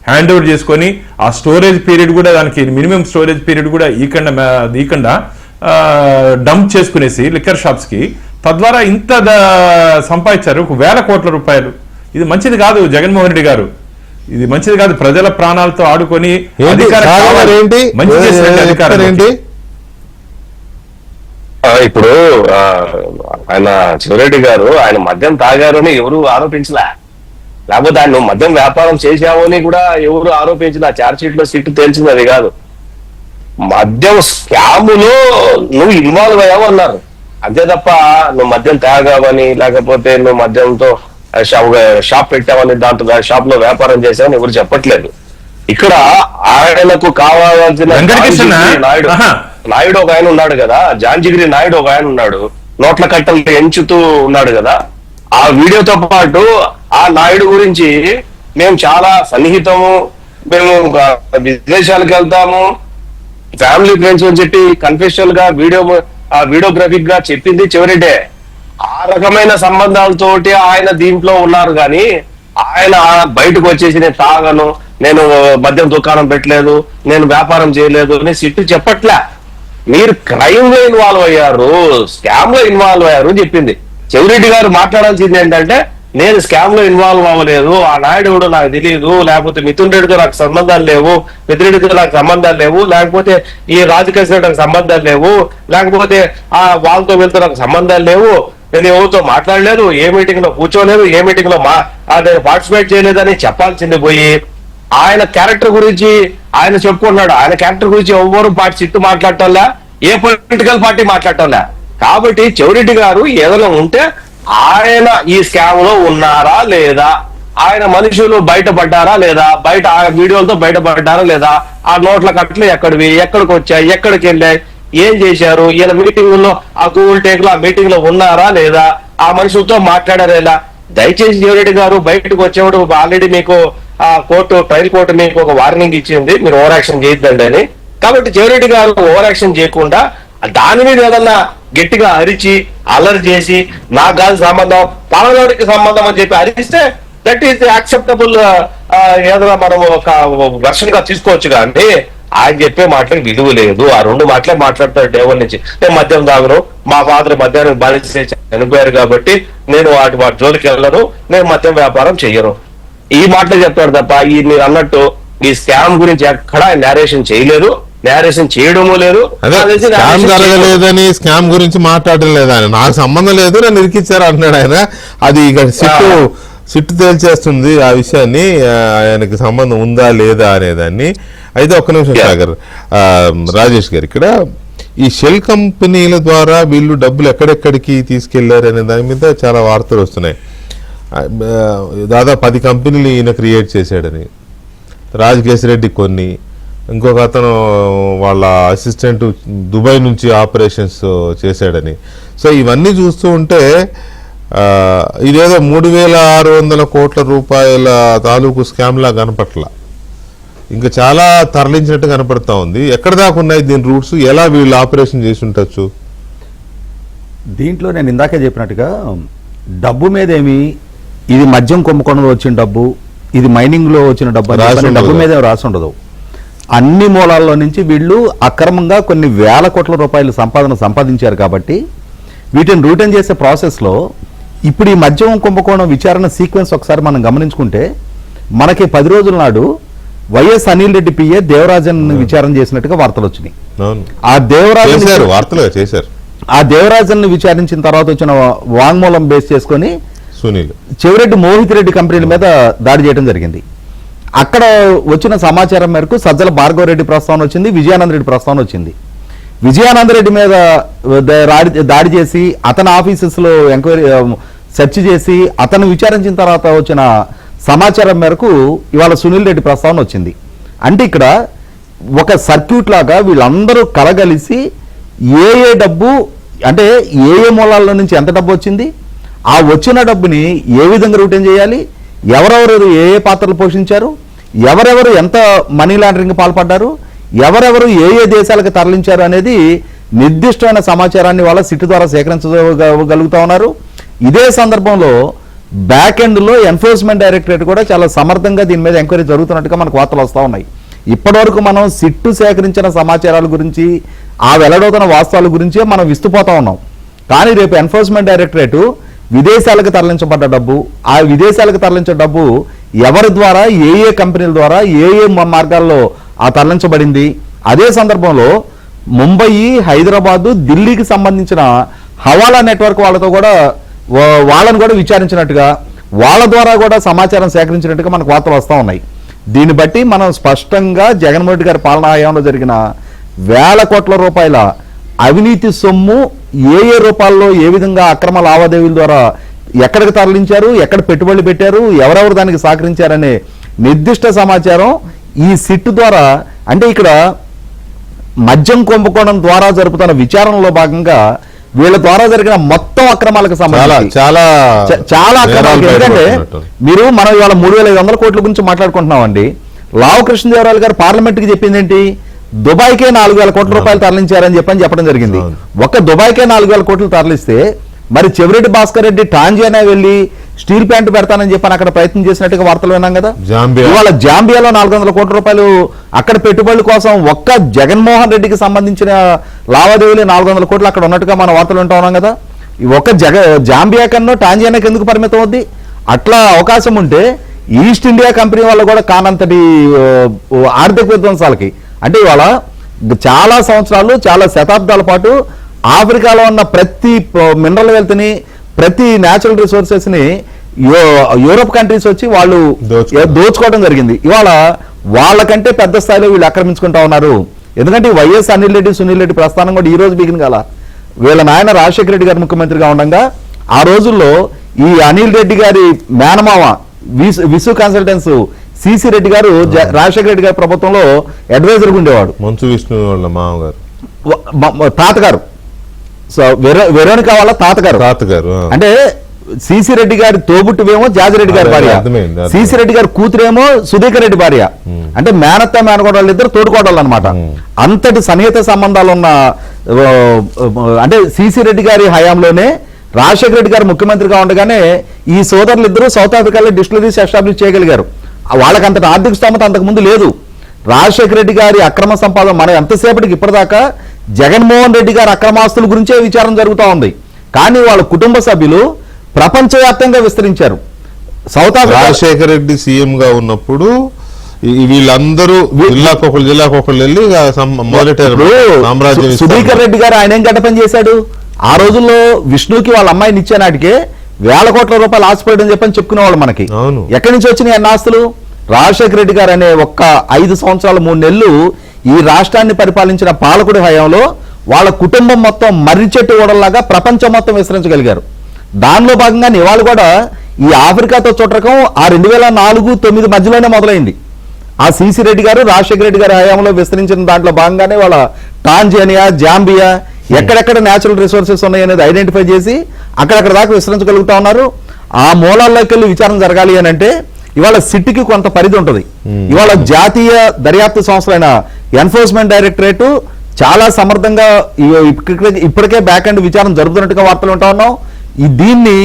హ్యాండ్ ఓవర్ చేసుకొని ఆ స్టోరేజ్ పీరియడ్ కూడా, దానికి మినిమం స్టోరేజ్ పీరియడ్ కూడా ఈకుండా డంప్ చేసుకునేసి లిక్కర్ షాప్స్ కి, తద్వారా ఇంత సంపాదించారు, 1,000 కోట్ల రూపాయలు. ఇది మంచిది కాదు జగన్మోహన్ రెడ్డి గారు, ఇది మంచిది కాదు. ప్రజల ప్రాణాలతో ఆడుకొని ఇప్పుడు ఆయన శివరెడ్డి గారు ఆయన మద్యం తాగారు అని ఎవరు ఆరోపించలే, లేకపోతే ఆయన నువ్వు మద్యం వ్యాపారం చేశావు అని కూడా ఎవరు ఆరోపించిన ఛార్జ్ షీట్ లో సిట్టు తేల్చింది అది కాదు. మద్యం స్కాములో నువ్వు ఇన్వాల్వ్ అయ్యావు అన్నారు అంతే తప్ప నువ్వు మద్యం తాగావని, లేకపోతే నువ్వు మద్యంతో షాప్ పెట్టావని, దాంతో షాప్ లో వ్యాపారం చేసావని ఎవరు చెప్పట్లేదు. ఇక్కడ ఆయనకు కావాల్సిన నాయుడు ఒక ఆయన ఉన్నాడు కదా, జాంజిగిరి నాయుడు ఒక ఆయన ఉన్నాడు, నోట్ల కట్టలు ఎంచుతూ ఉన్నాడు కదా. ఆ వీడియోతో పాటు ఆ నాయుడు గురించి మేము చాలా సన్నిహితము, మేము విదేశాలకు వెళ్తాము, ఫ్యామిలీ ఫ్రెండ్స్ అని చెప్పి కన్ఫెషనల్ గా వీడియోగ్రఫిక్ గా చెప్పింది చెవిరెడ్డే. ఆ రకమైన సంబంధాలతోటి ఆయన దీంట్లో ఉన్నారు కానీ ఆయన బయటకు వచ్చేసి నేను తాగను, నేను మద్యం దుకాణం పెట్టలేదు, నేను వ్యాపారం చేయలేదు అని సిట్టు చెప్పట్లే. మీరు క్రైమ్ లో ఇన్వాల్వ్ అయ్యారు, స్కామ్ లో ఇన్వాల్వ్ అయ్యారు చెప్పింది. చెవిరెడ్డి గారు మాట్లాడాల్సింది ఏంటంటే, నేను స్కామ్ లో ఇన్వాల్వ్ అవ్వలేదు, ఆ నాయుడు కూడా నాకు తెలియదు, లేకపోతే మిథున్ రెడ్డితో నాకు సంబంధాలు లేవు, మిథున్ రెడ్డితో నాకు సంబంధాలు లేవు, లేకపోతే ఈ రాజకేశ్వర నాకు సంబంధాలు లేవు, లేకపోతే ఆ వాళ్ళతో వీళ్ళతో నాకు సంబంధాలు లేవు, నేను ఎవరితో మాట్లాడలేదు, ఏ మీటింగ్ లో కూర్చోలేదు, ఏ మీటింగ్ లో నేను పార్టిసిపేట్ చేయలేదని చెప్పాల్సింది పోయి ఆయన క్యారెక్టర్ గురించి ఆయన చెప్పుకున్నాడు. ఆయన క్యారెక్టర్ గురించి ఎవరు సిట్టు మాట్లాడటంలా, ఏ పొలిటికల్ పార్టీ మాట్లాడటంలా. కాబట్టి చెవిరెడ్డి గారు ఏదైనా ఉంటే ఆయన ఈ స్కామ్ లో ఉన్నారా లేదా, ఆయన మనుషులు బయటపడ్డారా లేదా, బయట ఆ వీడియోలతో బయటపడ్డారా లేదా, ఆ నోట్ల కట్టలు ఎక్కడివి, ఎక్కడికి వచ్చాయి, ఎక్కడికి వెళ్ళాయి, ఏం చేశారు, ఈయన మీటింగ్ లో ఆ గూగుల్ టేక్ లో ఆ మీటింగ్ లో ఉన్నారా లేదా, ఆ మనుషులతో మాట్లాడారా లేదా. దయచేసి జీవరెడ్డి గారు బయటకు వచ్చేవాడు ఆల్రెడీ మీకు ఆ ట్రయల్ కోర్టు మీకు ఒక వార్నింగ్ ఇచ్చింది, మీరు ఓవర్ యాక్షన్ చేయొద్దండి అని. కాబట్టి జీవరెడ్డి గారు ఓవర్ యాక్షన్ చేయకుండా దాని మీద ఏదన్నా గట్టిగా అరిచి అల్లరి చేసి నాకు కాదు సంబంధం, పలనాడికి సంబంధం అని చెప్పి అరిస్తే దట్ ఈస్ యాక్సెప్టబుల్, ఏదో మనం ఒక వెర్షన్ గా తీసుకోవచ్చు. కానీ ఆయన చెప్పే మాటలకు విలువ లేదు. ఆ రెండు మాటలే మాట్లాడతాడు డేవల్ నుంచి. నేను మద్యం తాగను, మా ఫాదర్ మద్యానికి బానిస చనిపోయారు కాబట్టి నేను వాటి జోలికి వెళ్ళను, నేను మద్యం వ్యాపారం చెయ్యను, ఈ మాటలే చెప్తాడు తప్ప ఈ మీరు అన్నట్టు ఈ స్కామ్ గురించి ఎక్కడ నేరేషన్ చేయలేదు, నేరేషన్ చేయడము లేదు. అదే స్కామ్ జరగలేదని స్కామ్ గురించి మాట్లాడడం లేదు ఆయన. నాకు సంబంధం లేదు, నన్ను ఇరికిచ్చారు అంటున్నాడు ఆయన. అది ఇక సిట్టు తేల్చేస్తుంది ఆ విషయాన్ని, ఆయనకి సంబంధం ఉందా లేదా అనేదాన్ని. అయితే ఒక్క నిమిషం సాగర్, రాజేష్ గారు, ఇక్కడ ఈ షెల్ కంపెనీల ద్వారా వీళ్ళు డబ్బులు ఎక్కడెక్కడికి తీసుకెళ్లారు అనే దాని మీద చాలా వార్తలు వస్తున్నాయి. దాదాపు 10 కంపెనీలు ఈయన క్రియేట్ చేశాడని, రాజకేశిరెడ్డి కొన్ని, ఇంకొక అతను వాళ్ళ అసిస్టెంట్ దుబాయ్ నుంచి ఆపరేషన్స్ చేశాడని. సో ఇవన్నీ చూస్తూ ఉంటే ఇదేదో 3,600 కోట్ల రూపాయల తాలూకు స్కామ్ లా కనపట్ల, ఇంకా చాలా తరలించినట్టు కనపడతా ఉంది. ఎక్కడ దాకా ఉన్నాయి దీని రూట్స్, ఎలా వీళ్ళు ఆపరేషన్ చేసి ఉండొచ్చు? దీంట్లో నేను ఇందాకే చెప్పినట్టుగా డబ్బు మీద ఏమి, ఇది మద్యం కుంభకోణంలో వచ్చిన డబ్బు, ఇది మైనింగ్ లో వచ్చిన డబ్బు అని డబ్బు మీద రాసి ఉండదు. అన్ని మూలాల్లో నుంచి వీళ్ళు అక్రమంగా కొన్ని వేల కోట్ల రూపాయలు సంపాదించారు. కాబట్టి వీటిని రూటన్ చేసే ప్రాసెస్లో ఇప్పుడు ఈ మద్యం కుంభకోణం విచారణ సీక్వెన్స్ ఒకసారి మనం గమనించుకుంటే మనకి 10 రోజుల నాడు వైఎస్ అనిల్ రెడ్డి పిఏ దేవరాజన్ విచారణ చేసినట్టుగా వార్తలు వచ్చినాయి. ఆ దేవరాజన్ విచారించిన తర్వాత వచ్చిన వాంగ్మూలం బేస్ చేసుకొని చెవిరెడ్డి మోహిత్ రెడ్డి కంపెనీల మీద దాడి చేయడం జరిగింది. అక్కడ వచ్చిన సమాచారం మేరకు సజ్జల భార్గవ రెడ్డి ప్రస్తావన వచ్చింది, విజయానంద రెడ్డి ప్రస్తావన వచ్చింది. విజయానంద రెడ్డి మీద దాడి చేసి అతని ఆఫీసెస్ లో ఎంక్వైరీ సెర్చ్ చేసి అతను విచారించిన తర్వాత వచ్చిన సమాచారం మేరకు ఇవాళ సునీల్ రెడ్డి ప్రస్తావన వచ్చింది. అంటే ఇక్కడ ఒక సర్క్యూట్ లాగా వీళ్ళందరూ కలగలిసి ఏ డబ్బు, అంటే ఏ మూలాల నుంచి ఎంత డబ్బు వచ్చింది, ఆ వచ్చిన డబ్బుని ఏ విధంగా రూటైన్ చేయాలి, ఎవరెవరు ఏ పాత్రలు పోషించారు, ఎవరెవరు ఎంత మనీ లాండరింగ్ పాల్పడ్డారు, ఎవరెవరు ఏ దేశాలకు తరలించారు అనేది నిర్దిష్టమైన సమాచారాన్ని వాళ్ళ సిట్ ద్వారా సేకరించగలుగుతా ఉన్నారు. ఇదే సందర్భంలో బ్యాక్ ఎండ్ లో ఎన్ఫోర్స్మెంట్ డైరెక్టరేట్ కూడా చాలా సమర్థంగా దీని మీద ఎంక్వైరీ జరుగుతున్నట్టుగా మనకు వార్తలు వస్తూ ఉన్నాయి. ఇప్పటివరకు మనం సిట్టు సేకరించిన సమాచారాల గురించి, ఆ వెల్లడవుతున్న వాస్తవాల గురించే మనం విస్తుపోతా ఉన్నాం. కానీ రేపు ఎన్ఫోర్స్మెంట్ డైరెక్టరేట్ విదేశాలకు తరలించబడ్డ డబ్బు, ఆ విదేశాలకు తరలించే డబ్బు ఎవరి ద్వారా, ఏ కంపెనీల ద్వారా, ఏ మార్గాల్లో ఆ తరలించబడింది, అదే సందర్భంలో ముంబై, హైదరాబాదు, ఢిల్లీకి సంబంధించిన హవాలా నెట్వర్క్ వాళ్ళతో కూడా వాళ్ళని కూడా విచారించినట్టుగా, వాళ్ళ ద్వారా కూడా సమాచారం సేకరించినట్టుగా మనకు వార్తలు వస్తూ ఉన్నాయి. దీన్ని బట్టి మనం స్పష్టంగా జగన్మోహన్ రెడ్డి గారి పాలనా హయాంలో జరిగిన వేల కోట్ల రూపాయల అవినీతి సొమ్ము ఏ రూపాల్లో, ఏ విధంగా అక్రమ లావాదేవీల ద్వారా ఎక్కడికి తరలించారు, ఎక్కడ పెట్టుబడులు పెట్టారు, ఎవరెవరు దానికి సహకరించారనే నిర్దిష్ట సమాచారం ఈ సిట్ ద్వారా, అంటే ఇక్కడ మద్యం కుంభకోణం ద్వారా జరుపుతున్న విచారణలో భాగంగా వీళ్ళ ద్వారా జరిగిన మొత్తం అక్రమాలకు సంబంధించి చాలా అక్రమాలు. ఎందుకంటే మనం ఇవాళ 3,500 కోట్ల గురించి మాట్లాడుకుంటున్నామండి. లావు కృష్ణదేవరాయలు గారు పార్లమెంట్ కి చెప్పింది ఏంటి, దుబాయ్కే 4,000 కోట్ల రూపాయలు తరలించారని చెప్పడం జరిగింది. ఒక్క దుబాయ్కే 4,000 కోట్లు తరలిస్తే మరి చెవిరెడ్డి భాస్కర్ రెడ్డి టాంజియానా వెళ్ళి స్టీల్ ప్లాంట్ పెడతానని చెప్పని అక్కడ ప్రయత్నం చేసినట్టుగా వార్తలు విన్నాం కదా. ఇవాళ జాంబియాలో 400 కోట్ల రూపాయలు అక్కడ పెట్టుబడుల కోసం ఒక్క జగన్మోహన్ రెడ్డికి సంబంధించిన లావాదేవీలు 400 కోట్లు అక్కడ ఉన్నట్టుగా మన వార్తలు వింటా ఉన్నాం కదా. ఒక్క జాంబియా కన్నా టాంజియానాకి ఎందుకు పరిమితం అవుద్ది? అట్లా అవకాశం ఉంటే ఈస్ట్ ఇండియా కంపెనీ వాళ్ళు కూడా కానంతటి ఆర్థిక విధ్వంసాలకి, అంటే ఇవాళ చాలా సంవత్సరాలు, చాలా శతాబ్దాల పాటు ఆఫ్రికాలో ఉన్న ప్రతి మినరల్ వెల్త్ ని, ప్రతి న్యాచురల్ రిసోర్సెస్ ని యూరోప్ కంట్రీస్ వచ్చి వాళ్ళు దోచుకోవడం జరిగింది. ఇవాళ వాళ్ళకంటే పెద్ద స్థాయిలో వీళ్ళు ఆక్రమించుకుంటా ఉన్నారు. ఎందుకంటే వైఎస్ అనిల్ రెడ్డి, సునీల్ రెడ్డి ప్రస్థానం కూడా ఈ రోజు బిగిన కాల. వీళ్ళ నాయన రాజశేఖర రెడ్డి గారు ముఖ్యమంత్రిగా ఉండగా ఆ రోజుల్లో ఈ అనిల్ రెడ్డి గారి మేనమామ విసు కన్సల్టెన్స్ సిసి రెడ్డి గారు రాజశేఖర రెడ్డి గారి ప్రభుత్వంలో అడ్వైజర్గా ఉండేవాడు. మంచు విష్ణు వాళ్ళ మామగారు, తాతగారు, సో వెరోనికా వాళ్ళ తాతగారు. అంటే సిసి రెడ్డి గారి తోబుట్టువేమో జాజిరెడ్డి గారి భార్య, సిసి రెడ్డి గారి కూతురేమో సుధీకర్ రెడ్డి భార్య. అంటే మేనత్త మేనకోడళ్ళు ఇద్దరు తోడుకోడళ్ళు అనమాట. అంతటి సన్నిహిత సంబంధాలు ఉన్న, అంటే సిసి రెడ్డి గారి హయాంలోనే రాజశేఖర రెడ్డి గారు ముఖ్యమంత్రిగా ఉండగానే ఈ సోదరులు ఇద్దరు సౌత్ ఆఫ్రికాలో డిస్టిలరీస్ ఎస్టాబ్లిష్ చేయగలిగారు. వాళ్ళకి అంతటి ఆర్థిక స్తోమత అంతకుముందు లేదు. రాజశేఖర రెడ్డి గారి అక్రమ సంపాదన మనం ఎంతసేపటికి ఇప్పటిదాకా జగన్మోహన్ రెడ్డి గారి అక్రమాస్తుల గురించే విచారం జరుగుతూ ఉంది. కానీ వాళ్ళ కుటుంబ సభ్యులు ప్రపంచవ్యాప్తంగా విస్తరించారు. South Africa Rajasekhara Reddy CM గా ఉన్నప్పుడు వీళ్ళందరూ జిల్లాకొకళ్ళు వెళ్ళి మొదలెట్టారు సామ్రాజ్యం. సుధీకర్ రెడ్డి గారు ఆయన ఏం గడ్డ పని చేశాడు? ఆ రోజుల్లో విష్ణుకి వాళ్ళ అమ్మాయిని ఇచ్చే నాటికే వేల కోట్ల రూపాయలు ఆశపడని చెప్పని చెప్పుకునేవాళ్ళు మనకి. ఎక్కడి నుంచి వచ్చినాయి అన్న ఆస్తులు? రాజశేఖర రెడ్డి గారు అనే ఒక్క 5 సంవత్సరాలు 3 నెలలు ఈ రాష్ట్రాన్ని పరిపాలించిన పాలకుడి హయాంలో వాళ్ళ కుటుంబం మొత్తం మర్రి చెట్టు ఓడల్లాగా ప్రపంచం మొత్తం విస్తరించగలిగారు. దానిలో భాగంగా ఇవాళ కూడా ఈ ఆఫ్రికాతో చుట్టకం ఆ 2004-09 మధ్యలోనే మొదలైంది. ఆ సిసి రెడ్డి గారు రాజశేఖర రెడ్డి గారి హయాంలో విస్తరించిన దాంట్లో భాగంగానే వాళ్ళ టాంజానియా, జాంబియా ఎక్కడెక్కడ న్యాచురల్ రిసోర్సెస్ ఉన్నాయనేది ఐడెంటిఫై చేసి అక్కడక్కడ దాకా విస్తరించగలుగుతా ఉన్నారు. ఆ మూలాల్లోకి వెళ్ళి విచారణ జరగాలి అని అంటే ఇవాళ సిట్కి కొంత పరిధి ఉంటుంది. ఇవాళ జాతీయ దర్యాప్తు సంస్థలైన ఎన్ఫోర్స్మెంట్ డైరెక్టరేట్ చాలా సమర్థంగా ఇప్పటికే బ్యాక్ అండ్ విచారణ జరుపుతున్నట్టుగా వార్తలు ఉంటా ఉన్నాం. దీన్ని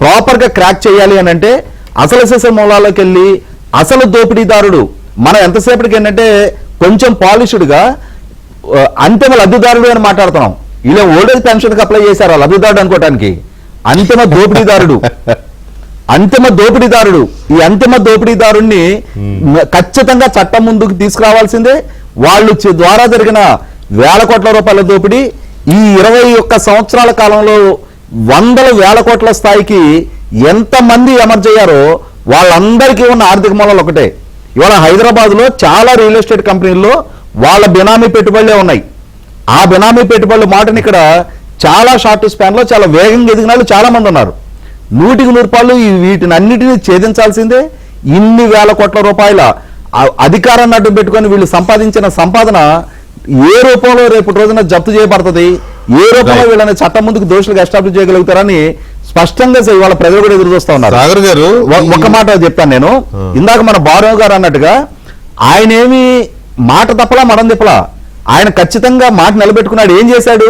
ప్రాపర్ గా క్రాక్ చేయాలి అని అంటే అసలు మూలాల్లోకి వెళ్ళి అసలు దోపిడీదారుడు మనం ఎంతసేపటికి ఏంటంటే కొంచెం పాలిష్డ్ గా అంతిమ లబ్ధిదారుడు అని మాట్లాడుతున్నాం. ఇలా ఓల్డేజ్ పెన్షన్ కి అప్లై చేశారు లబ్ధిదారుడు అనుకోవటానికి. అంతిమ దోపిడీదారుడు ఈ అంతిమ దోపిడీదారుణ్ణి ఖచ్చితంగా చట్టం ముందుకు తీసుకురావాల్సిందే. వాళ్ళు ద్వారా జరిగిన వేల కోట్ల రూపాయల దోపిడీ ఈ 21 సంవత్సరాల కాలంలో వందల వేల కోట్ల స్థాయికి ఎంతమంది ఎమర్జ్ అయ్యారో వాళ్ళందరికీ ఉన్న ఆర్థిక మూలాలు ఒకటే. ఇవాళ హైదరాబాద్ లో చాలా రియల్ ఎస్టేట్ కంపెనీల్లో వాళ్ళ బినామీ పెట్టుబడులే ఉన్నాయి. ఆ బినామీ పెట్టుబడుల మాటని ఇక్కడ చాలా షార్ట్ స్పాన్ లో చాలా వేగంగా ఎదిగిన వాళ్ళు చాలా మంది ఉన్నారు. 100% వీటిని అన్నిటినీ ఛేదించాల్సిందే. ఇన్ని వేల కోట్ల రూపాయల అధికారాన్ని అడ్డు పెట్టుకొని వీళ్ళు సంపాదించిన సంపాదన ఏ రూపంలో రేపటి రోజున జప్తు చేయబడుతుంది, ఏ రూపంలో వీళ్ళని చట్టం ముందుకు దోషులుగా ఎస్టాబ్లిష్ చేయగలుగుతారని స్పష్టంగా ఇవాళ ప్రజలు కూడా ఎదురు చూస్తా ఉన్నారు. సాగర్ గారు ఒక మాట చెప్తాను నేను. ఇందాక మన బారవ్ గారు అన్నట్టుగా ఆయన ఏమి మాట తప్పలా మడం తిప్పలా, ఆయన ఖచ్చితంగా మాట నిలబెట్టుకున్నాడు. ఏం చేశాడు?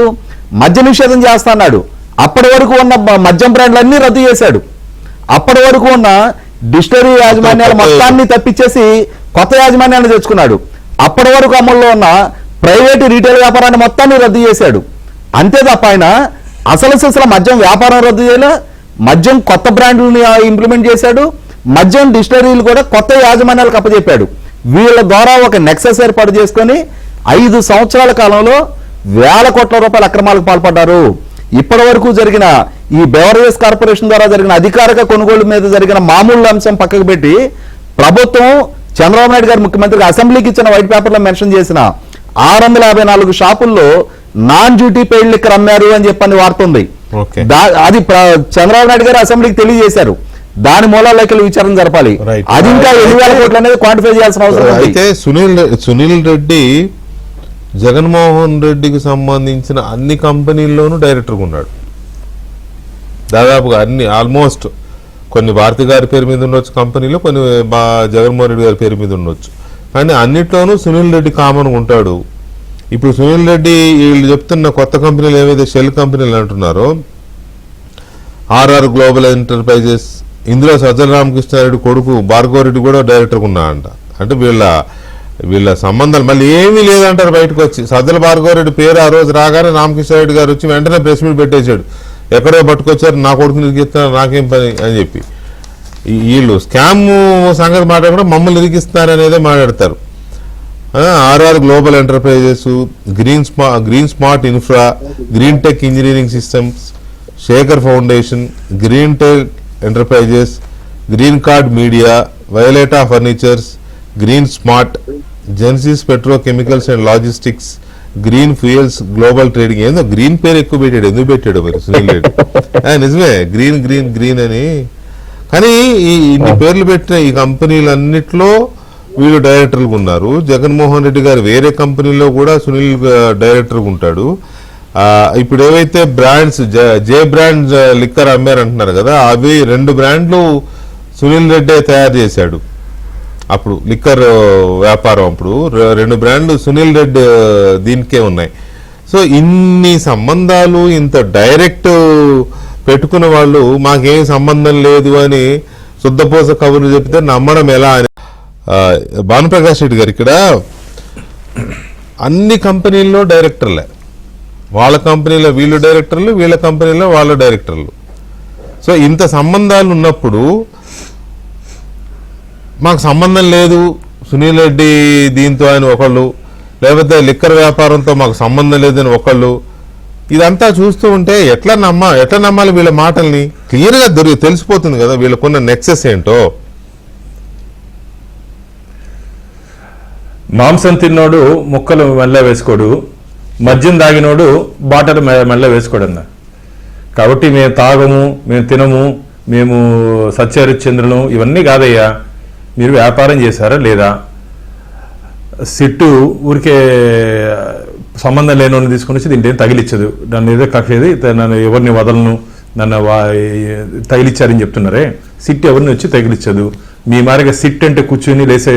మద్య నిషేధం చేస్తా అన్నాడు. అప్పటి వరకు ఉన్న మద్యం బ్రాండ్లన్నీ రద్దు చేశాడు. అప్పటి వరకు ఉన్న డిస్టిలరీ యాజమాన్యాల మొత్తాన్ని తప్పించేసి కొత్త యాజమాన్యాన్ని తెచ్చుకున్నాడు. అప్పటి వరకు అమల్లో ఉన్న ప్రైవేటు రీటైల్ వ్యాపారాన్ని మొత్తాన్ని రద్దు చేశాడు. అంతే తప్ప ఆయన అసలు మద్యం వ్యాపారం రద్దు చేయలే. మద్యం కొత్త బ్రాండ్లని ఇంప్లిమెంట్ చేశాడు. మద్యం డిస్టిలరీలు కూడా కొత్త యాజమాన్యాలకు అప్పచెప్పాడు. వీళ్ళ ద్వారా ఒక నెక్సెస్ ఏర్పాటు చేసుకొని 5 సంవత్సరాల కాలంలో వేల కోట్ల రూపాయల అక్రమాలకు పాల్పడ్డారు. ఇప్పటి వరకు జరిగిన ఈ బెవరేజెస్ కార్పొరేషన్ ద్వారా జరిగిన అధికారిక కొనుగోలు మీద జరిగిన మామూలు అంశం పక్కకు పెట్టి ప్రభుత్వం చంద్రబాబు నాయుడు గారు ముఖ్యమంత్రిగా అసెంబ్లీకి ఇచ్చిన వైట్ పేపర్లో మెన్షన్ చేసిన 654 షాపుల్లో నాన్ డ్యూటీ పెయిడ్ లిక్కర్ అమ్మారు అని చెప్పని వార్త ఉంది. అది చంద్రబాబు నాయుడు గారు అసెంబ్లీకి తెలియజేశారు. దాని మూలాల్లోకి విచారణ జరపాలి. అది ఇంకా 7,000 కోట్లు అనేది క్వాంటిఫై చేయాల్సిన అవసరం ఉంది. అయితే సునీల్ రెడ్డి జగన్మోహన్ రెడ్డికి సంబంధించిన అన్ని కంపెనీల్లోనూ డైరెక్టర్గా ఉన్నాడు. దాదాపుగా అన్ని, ఆల్మోస్ట్ కొన్ని భారతి గారి పేరు మీద ఉండొచ్చు కంపెనీలో, కొన్ని జగన్మోహన్ రెడ్డి గారి పేరు మీద ఉండొచ్చు. కానీ అన్నిట్లోనూ సునీల్ రెడ్డి కామన్గా ఉంటాడు. ఇప్పుడు సునీల్ రెడ్డి వీళ్ళు చెప్తున్న కొత్త కంపెనీలు ఏవైతే షెల్ కంపెనీలు అంటున్నారో, ఆర్ఆర్ గ్లోబల్ ఎంటర్ప్రైజెస్, ఇందులో సజ్జల రామకృష్ణారెడ్డి కొడుకు భార్గవరెడ్డి కూడా డైరెక్టర్గా ఉన్నాడంట. అంటే వీళ్ళ సంబంధాలు మళ్ళీ ఏమీ లేదంటారు బయటకు వచ్చి. సజ్జల భార్గవరెడ్డి పేరు ఆ రోజు రాగానే రామకృష్ణారెడ్డి గారు వచ్చి వెంటనే ప్రెస్ మీట్ పెట్టేశాడు. ఎక్కడో పట్టుకొచ్చారు, నా కొడుకుని ఇరికిస్తున్నారు, నాకేం పని అని చెప్పి. వీళ్ళు స్కామ్ సంగతి మాట్లాడకుండా మమ్మల్ని ఇరికిస్తున్నారు అనేదే మాట్లాడతారు. RR Global Enterprises, Green Smart Infra, Green Tech Engineering Systems, Shekhar Foundation, Green Tech Enterprises, Green Card Media, Violeta Furnitures, Green Smart, Gensys Petrochemicals and Logistics, Green Fuels Global Trading ఏందో గ్రీన్ పేరు ఎక్కువ పెట్టాడు, ఎందుకు పెట్టాడు మరి సునీల్ రెడ్డి? నిజమే, గ్రీన్ గ్రీన్ గ్రీన్ అని. కానీ ఇన్ని పేర్లు పెట్టిన ఈ కంపెనీలన్నిట్లో వీళ్ళు డైరెక్టర్లు ఉన్నారు. జగన్మోహన్ రెడ్డి గారు వేరే కంపెనీలో కూడా సునీల్ డైరెక్టర్గా ఉంటాడు. ఇప్పుడు ఏవైతే బ్రాండ్స్ జే బ్రాండ్ లిక్కర్ అమ్మారంటున్నారు కదా, అవి 2 బ్రాండ్లు సునీల్ రెడ్డి తయారు చేశాడు. అప్పుడు లిక్కర్ వ్యాపారం అప్పుడు 2 బ్రాండ్లు సునీల్ రెడ్డి దీనికే ఉన్నాయి. సో ఇన్ని సంబంధాలు ఇంత డైరెక్ట్ పెట్టుకున్న వాళ్ళు మాకేం సంబంధం లేదు అని శుద్ధపోస కబుర్లు చెప్తే నమ్మడం ఎలా అని భానుప్రకాష్ రెడ్డి గారు ఇక్కడ అన్ని కంపెనీల్లో డైరెక్టర్లే, వాళ్ళ కంపెనీలో వీళ్ళు డైరెక్టర్లు, వీళ్ళ కంపెనీలో వాళ్ళ డైరెక్టర్లు. సో ఇంత సంబంధాలు ఉన్నప్పుడు మాకు సంబంధం లేదు సునీల్ రెడ్డి దీంతో అని ఒకళ్ళు, లేకపోతే లిక్కర్ వ్యాపారంతో మాకు సంబంధం లేదని ఒకళ్ళు, ఇదంతా చూస్తూ ఉంటే ఎట్లా నమ్మాలి వీళ్ళ మాటల్ని? క్లియర్గా తెలిసిపోతుంది కదా వీళ్ళకున్న నెక్సెస్ ఏంటో. మాంసం తిన్నోడు ముక్కలు మెల్ల వేసుకోడు, మద్యం తాగినోడు బాటలు మెల్ల వేసుకోడు అన్న. కాబట్టి మేము తాగము, మేము తినము, మేము సత్యహరిశ్చంద్రులు ఇవన్నీ కాదయ్యా. మీరు వ్యాపారం చేశారా లేదా? సిట్టు ఊరికే సంబంధం లేని తీసుకుని వచ్చి దీంట్లో ఏం తగిలిచ్చదు, నన్ను ఏదో కక్కేది, నన్ను ఎవరిని వదలను, నన్ను తగిలిచ్చారని చెప్తున్నారే. సిట్ ఎవరిని వచ్చి తగిలిచ్చదు. మీ మారిగా సిట్ అంటే కూర్చుని లేసే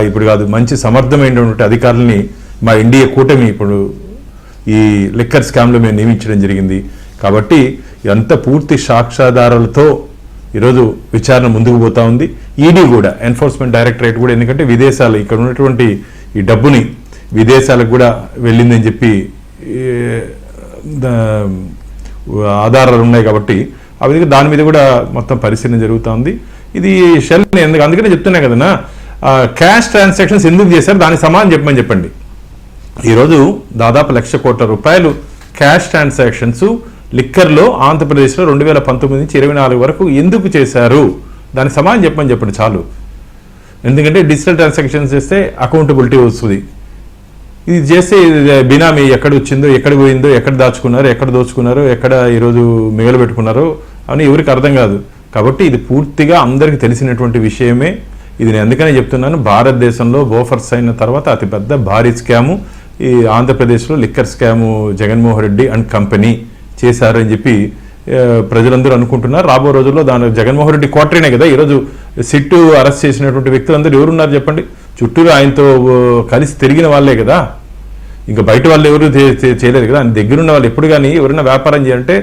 ఇప్పుడు కాదు, మంచి సమర్థమైనటువంటి అధికారులని మా ఎన్డీఏ కూటమి ఇప్పుడు ఈ లిక్కర్ స్కామ్లో మేము నియమించడం జరిగింది. కాబట్టి ఎంత పూర్తి సాక్ష్యాధారాలతో ఈరోజు విచారణ ముందుకు పోతా ఉంది. ఈడీ కూడా, ఎన్ఫోర్స్మెంట్ డైరెక్టరేట్ కూడా, ఎందుకంటే విదేశాలు ఇక్కడ ఉన్నటువంటి ఈ డబ్బుని విదేశాలకు కూడా వెళ్ళిందని చెప్పి ఆధారాలు ఉన్నాయి కాబట్టి ఆ విధంగా దాని మీద కూడా మొత్తం పరిశీలన జరుగుతూ ఉంది. ఇది షెల్ అందుకనే చెప్తున్నా కదన్నా, క్యాష్ ట్రాన్సాక్షన్స్ ఎందుకు చేశారు దానికి సమాధానం చెప్పమని చెప్పండి. ఈరోజు దాదాపు 1,00,000 కోట్ల రూపాయలు క్యాష్ ట్రాన్సాక్షన్స్ లిక్కర్లో ఆంధ్రప్రదేశ్లో 2019 నుంచి 24 వరకు ఎందుకు చేశారు దానికి సమాధానం చెప్పమని చెప్పండి చాలు. ఎందుకంటే డిజిటల్ ట్రాన్సాక్షన్స్ చేస్తే అకౌంటబిలిటీ వస్తుంది. ఇది చేస్తే బినామీ ఎక్కడ వచ్చిందో, ఎక్కడ పోయిందో, ఎక్కడ దాచుకున్నారో, ఎక్కడ దోచుకున్నారో, ఎక్కడ ఈరోజు మిగలబెట్టుకున్నారో అని ఎవరికి అర్థం కాదు. కాబట్టి ఇది పూర్తిగా అందరికీ తెలిసినటువంటి విషయమే. ఇది నేను అందుకనే చెప్తున్నాను, భారతదేశంలో బోఫర్స్ అయిన తర్వాత అతిపెద్ద భారీ స్కాము ఈ ఆంధ్రప్రదేశ్లో liquor scam Jaganmohan Reddy and company చేశారని చెప్పి ప్రజలందరూ అనుకుంటున్నారు. రాబో రోజుల్లో దాని జగన్మోహన్ రెడ్డి క్వార్టరీనే కదా ఈరోజు సిట్టు అరెస్ట్ చేసినటువంటి వ్యక్తులందరూ ఎవరున్నారు చెప్పండి? చుట్టూరు ఆయనతో కలిసి తిరిగిన వాళ్ళే కదా, ఇంకా బయట వాళ్ళు ఎవరు చేయలేదు కదా. ఆయన దగ్గరున్న వాళ్ళు ఎప్పుడు కానీ ఎవరైనా వ్యాపారం చేయాలంటే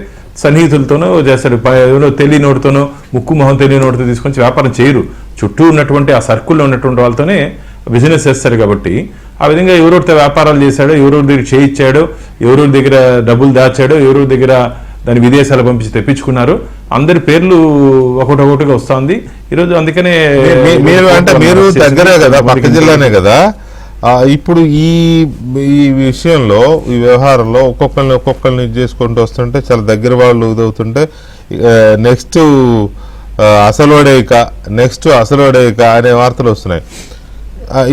సన్నిహితులతోనో చేస్తారు, ఎవరో తెలియనోడితోనో, ముక్కు మొహం తెలియనోడితో తీసుకొని వ్యాపారం చేయరు. చుట్టూ ఉన్నటువంటి ఆ సర్కిల్లో ఉన్నటువంటి వాళ్ళతోనే బిజినెస్ చేస్తారు. కాబట్టి ఆ విధంగా ఎవరెవరితో వ్యాపారాలు చేశాడో, ఎవరెవరి దగ్గర చేయించాడో, ఎవరెవరి దగ్గర డబ్బులు దాచాడో, ఎవరెవరి దగ్గర దాన్ని విదేశాలు పంపించి తెప్పించుకున్నారు, అందరి పేర్లు ఒకటొకటిగా వస్తుంది ఈరోజు. అందుకనే మీరు దగ్గరే కదా, పక్క జిల్లానే కదా. ఇప్పుడు ఈ విషయంలో, ఈ వ్యవహారంలో ఒక్కొక్కరిని ఇది చేసుకుంటూ వస్తుంటే చాలా దగ్గర వాళ్ళు ఇదవుతుంటే నెక్స్ట్ అసలోడేక అనే వార్తలు వస్తున్నాయి.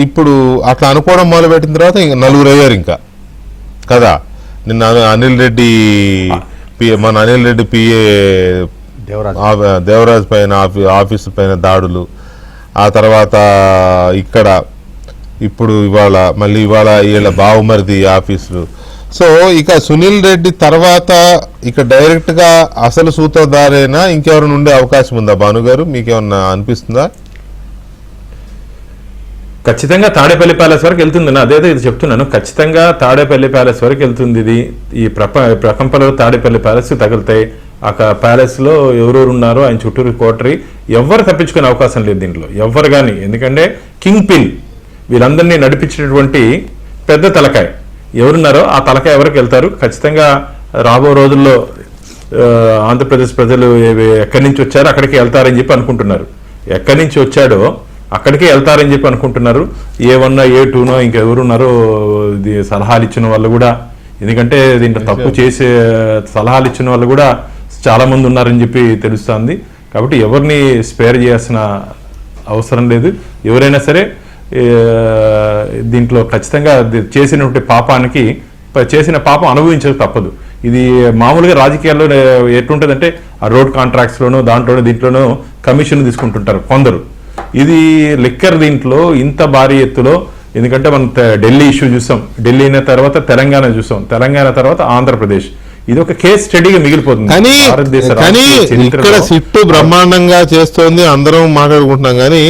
ఇప్పుడు అట్లా అనుకోవడం మొదలుపెట్టిన తర్వాత ఇంకా 4 అయ్యారు ఇంకా కదా. నిన్న మన అనిల్ రెడ్డి పిఏ దేవరాజ్ పైన ఆఫీసు పైన దాడులు, ఆ తర్వాత ఇక్కడ ఇప్పుడు ఇవాళ వీళ్ళ బావుమరిది ఆఫీసులు. సో ఇక సునీల్ రెడ్డి తర్వాత ఇక డైరెక్ట్ గా అసలు సూత్రధారైనా ఇంకెవరైనా ఉండే అవకాశం ఉందా భానుగారు? మీకేమన్నా అనిపిస్తుందా? ఖచ్చితంగా తాడేపల్లి ప్యాలెస్ వరకు వెళ్తుంది. అదేదో ఇది చెప్తున్నాను, ఖచ్చితంగా తాడేపల్లి ప్యాలెస్ వరకు వెళ్తుంది. ఇది ఈ ప్రకంపనలో తాడేపల్లి ప్యాలెస్ తగులుతాయి. ఆ ప్యాలెస్ లో ఎవరెవరు ఉన్నారో ఆయన చుట్టూరు కోటరీ, ఎవరు తప్పించుకునే అవకాశం లేదు దీంట్లో, ఎవరు కానీ. ఎందుకంటే కింగ్ పిన్ వీళ్ళందరినీ నడిపించినటువంటి పెద్ద తలకాయ ఎవరున్నారో ఆ తలకాయ ఎవరికి వెళ్తారు. ఖచ్చితంగా రాబో రోజుల్లో ఆంధ్రప్రదేశ్ ప్రజలు ఎక్కడి నుంచి వచ్చారో అక్కడికి వెళ్తారని చెప్పి అనుకుంటున్నారు. ఎక్కడి నుంచి వచ్చాడో అక్కడికే వెళ్తారని చెప్పి అనుకుంటున్నారు. A1 A2 ఇంకెవరున్నారో సలహాలు ఇచ్చిన వాళ్ళు కూడా, ఎందుకంటే దీంట్లో తప్పు చేసే సలహాలు ఇచ్చిన వాళ్ళు కూడా చాలా మంది ఉన్నారని చెప్పి తెలుస్తుంది. కాబట్టి ఎవరిని స్పేర్ చేయాల్సిన అవసరం లేదు. ఎవరైనా సరే దీంట్లో ఖచ్చితంగా చేసినటువంటి పాపానికి చేసిన పాపం అనుభవించక తప్పదు. ఇది మామూలుగా రాజకీయాల్లో ఎట్లుంటుందంటే ఆ రోడ్ కాంట్రాక్ట్స్లోనో దీంట్లోనో కమిషన్ తీసుకుంటుంటారు కొందరు. ఇది లిక్కర్ దీంట్లో ఇంత భారీ ఎత్తులో, ఎందుకంటే మనం ఢిల్లీ ఇష్యూ చూసాం, ఢిల్లీ అయిన తర్వాత తెలంగాణ చూసాం, తెలంగాణ తర్వాత ఆంధ్రప్రదేశ్. ఇది ఒక కేస్ స్టడీగా మిగిలిపోతుంది. కానీ ఇక్కడ సిట్టు బ్రహ్మాండంగా చేస్తోంది, అందరం మాట్లాడుకుంటున్నాం. కానీ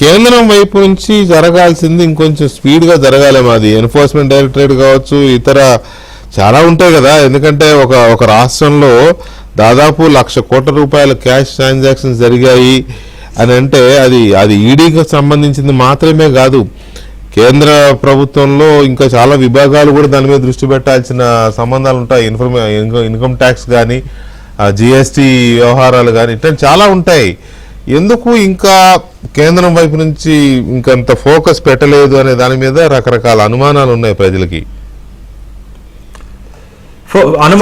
కేంద్రం వైపు నుంచి జరగాల్సింది ఇంకొంచెం స్పీడ్ గా జరగాలేమో. అది ఎన్ఫోర్స్మెంట్ డైరెక్టరేట్ కావచ్చు, ఇతర చాలా ఉంటాయి కదా. ఎందుకంటే ఒక రాష్ట్రంలో దాదాపు 1,00,000 కోట్ల రూపాయల క్యాష్ ట్రాన్సాక్షన్స్ జరిగాయి అని అంటే అది ఈడీకి సంబంధించింది మాత్రమే కాదు. కేంద్ర ప్రభుత్వంలో ఇంకా చాలా విభాగాలు కూడా దాని మీద దృష్టి పెట్టాల్సిన సంబంధాలు ఉంటాయి. ఇన్కమ్ ట్యాక్స్ కానీ, జిఎస్టీ వ్యవహారాలు కానీ, ఇట్లాంటి చాలా ఉంటాయి. ఎందుకు ఇంకా కేంద్రం వైపు నుంచి ఇంకంత ఫోకస్ పెట్టలేదు అనే దాని మీద రకరకాల అనుమానాలు ఉన్నాయి ప్రజలకి.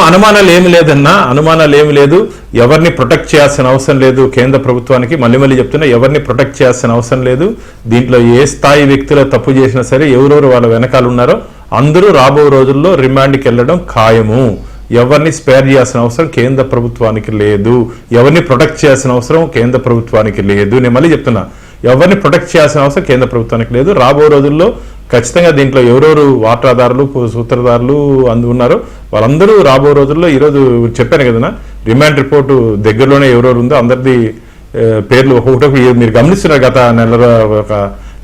అనుమానాలు ఏమి లేదన్నా, అనుమానాలు ఏమి లేదు. ఎవరిని ప్రొటెక్ట్ చేయాల్సిన అవసరం లేదు కేంద్ర ప్రభుత్వానికి. మళ్ళీ చెప్తున్నా, ఎవరిని ప్రొటెక్ట్ చేయాల్సిన అవసరం లేదు. దీంట్లో ఏ స్థాయి వ్యక్తులు తప్పు చేసినా సరే, ఎవరెవరు వాళ్ళ వెనకాల ఉన్నారో అందరూ రాబో రోజుల్లో రిమాండ్కి వెళ్ళడం ఖాయము. ఎవరిని స్పేర్ చేయాల్సిన అవసరం కేంద్ర ప్రభుత్వానికి లేదు. ఎవరిని ప్రొటెక్ట్ చేయాల్సిన అవసరం కేంద్ర ప్రభుత్వానికి లేదు. నేను మళ్ళీ చెప్తున్నా, ఎవరిని ప్రొటెక్ట్ చేయాల్సిన అవసరం కేంద్ర ప్రభుత్వానికి లేదు. రాబో రోజుల్లో ఖచ్చితంగా దీంట్లో ఎవరెవరు వాటాదారులు, సూత్రధారులు ఉన్నారో వాళ్ళందరూ రాబో రోజుల్లో, ఈరోజు చెప్పాను కదా రిమాండ్ రిపోర్టు దగ్గరలోనే ఎవరెవరు ఉందో అందరిది పేర్లు ఒక్కొక్కటి మీరు గమనిస్తున్నారు. గత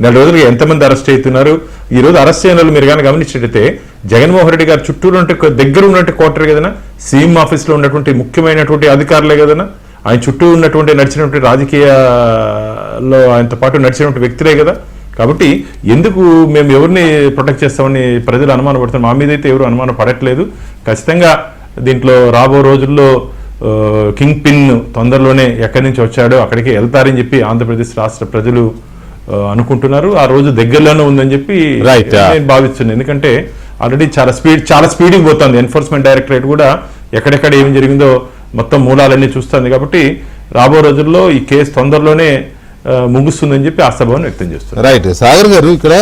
నెల రోజులుగా ఎంతమంది అరెస్ట్ అవుతున్నారు. ఈ రోజు అరెస్ట్ అయిన వాళ్ళు మీరు కానీ గమనించినట్టయితే జగన్మోహన్ రెడ్డి గారు చుట్టూరు దగ్గర ఉన్నట్టు కోటరే కదనా, సీఎం ఆఫీస్లో ఉన్నటువంటి ముఖ్యమైనటువంటి అధికారులే కదనా, ఆయన చుట్టూ ఉన్నటువంటి నడిచినటువంటి రాజకీయాల్లో ఆయనతో పాటు నడిచినటువంటి వ్యక్తులే కదా. కాబట్టి ఎందుకు మేము ఎవరిని ప్రొటెక్ట్ చేస్తామని ప్రజలు అనుమాన పడుతున్నారు. మా మీద అయితే ఎవరు అనుమానం పడట్లేదు. ఖచ్చితంగా దీంట్లో రాబో రోజుల్లో కింగ్ పిన్ తొందరలోనే ఎక్కడి నుంచి వచ్చాడో అక్కడికి వెళ్తారని చెప్పి ఆంధ్రప్రదేశ్ రాష్ట్ర ప్రజలు అనుకుంటున్నారు. ఆ రోజు దగ్గరలోనే ఉందని చెప్పి నేను భావిస్తున్నాను. ఎందుకంటే ఆల్రెడీ చాలా స్పీడ్గా పోతుంది. ఎన్ఫోర్స్మెంట్ డైరెక్టరేట్ కూడా ఎక్కడెక్కడ ఏం జరిగిందో మొత్తం మూలాలన్నీ చూస్తుంది. కాబట్టి రాబో రోజుల్లో ఈ కేసు తొందరలోనే ముగుస్తుందని చెప్పి ఆశాభావం వ్యక్తం చేస్తున్నారు. రైట్ సాగర్ గారు, ఇక్కడ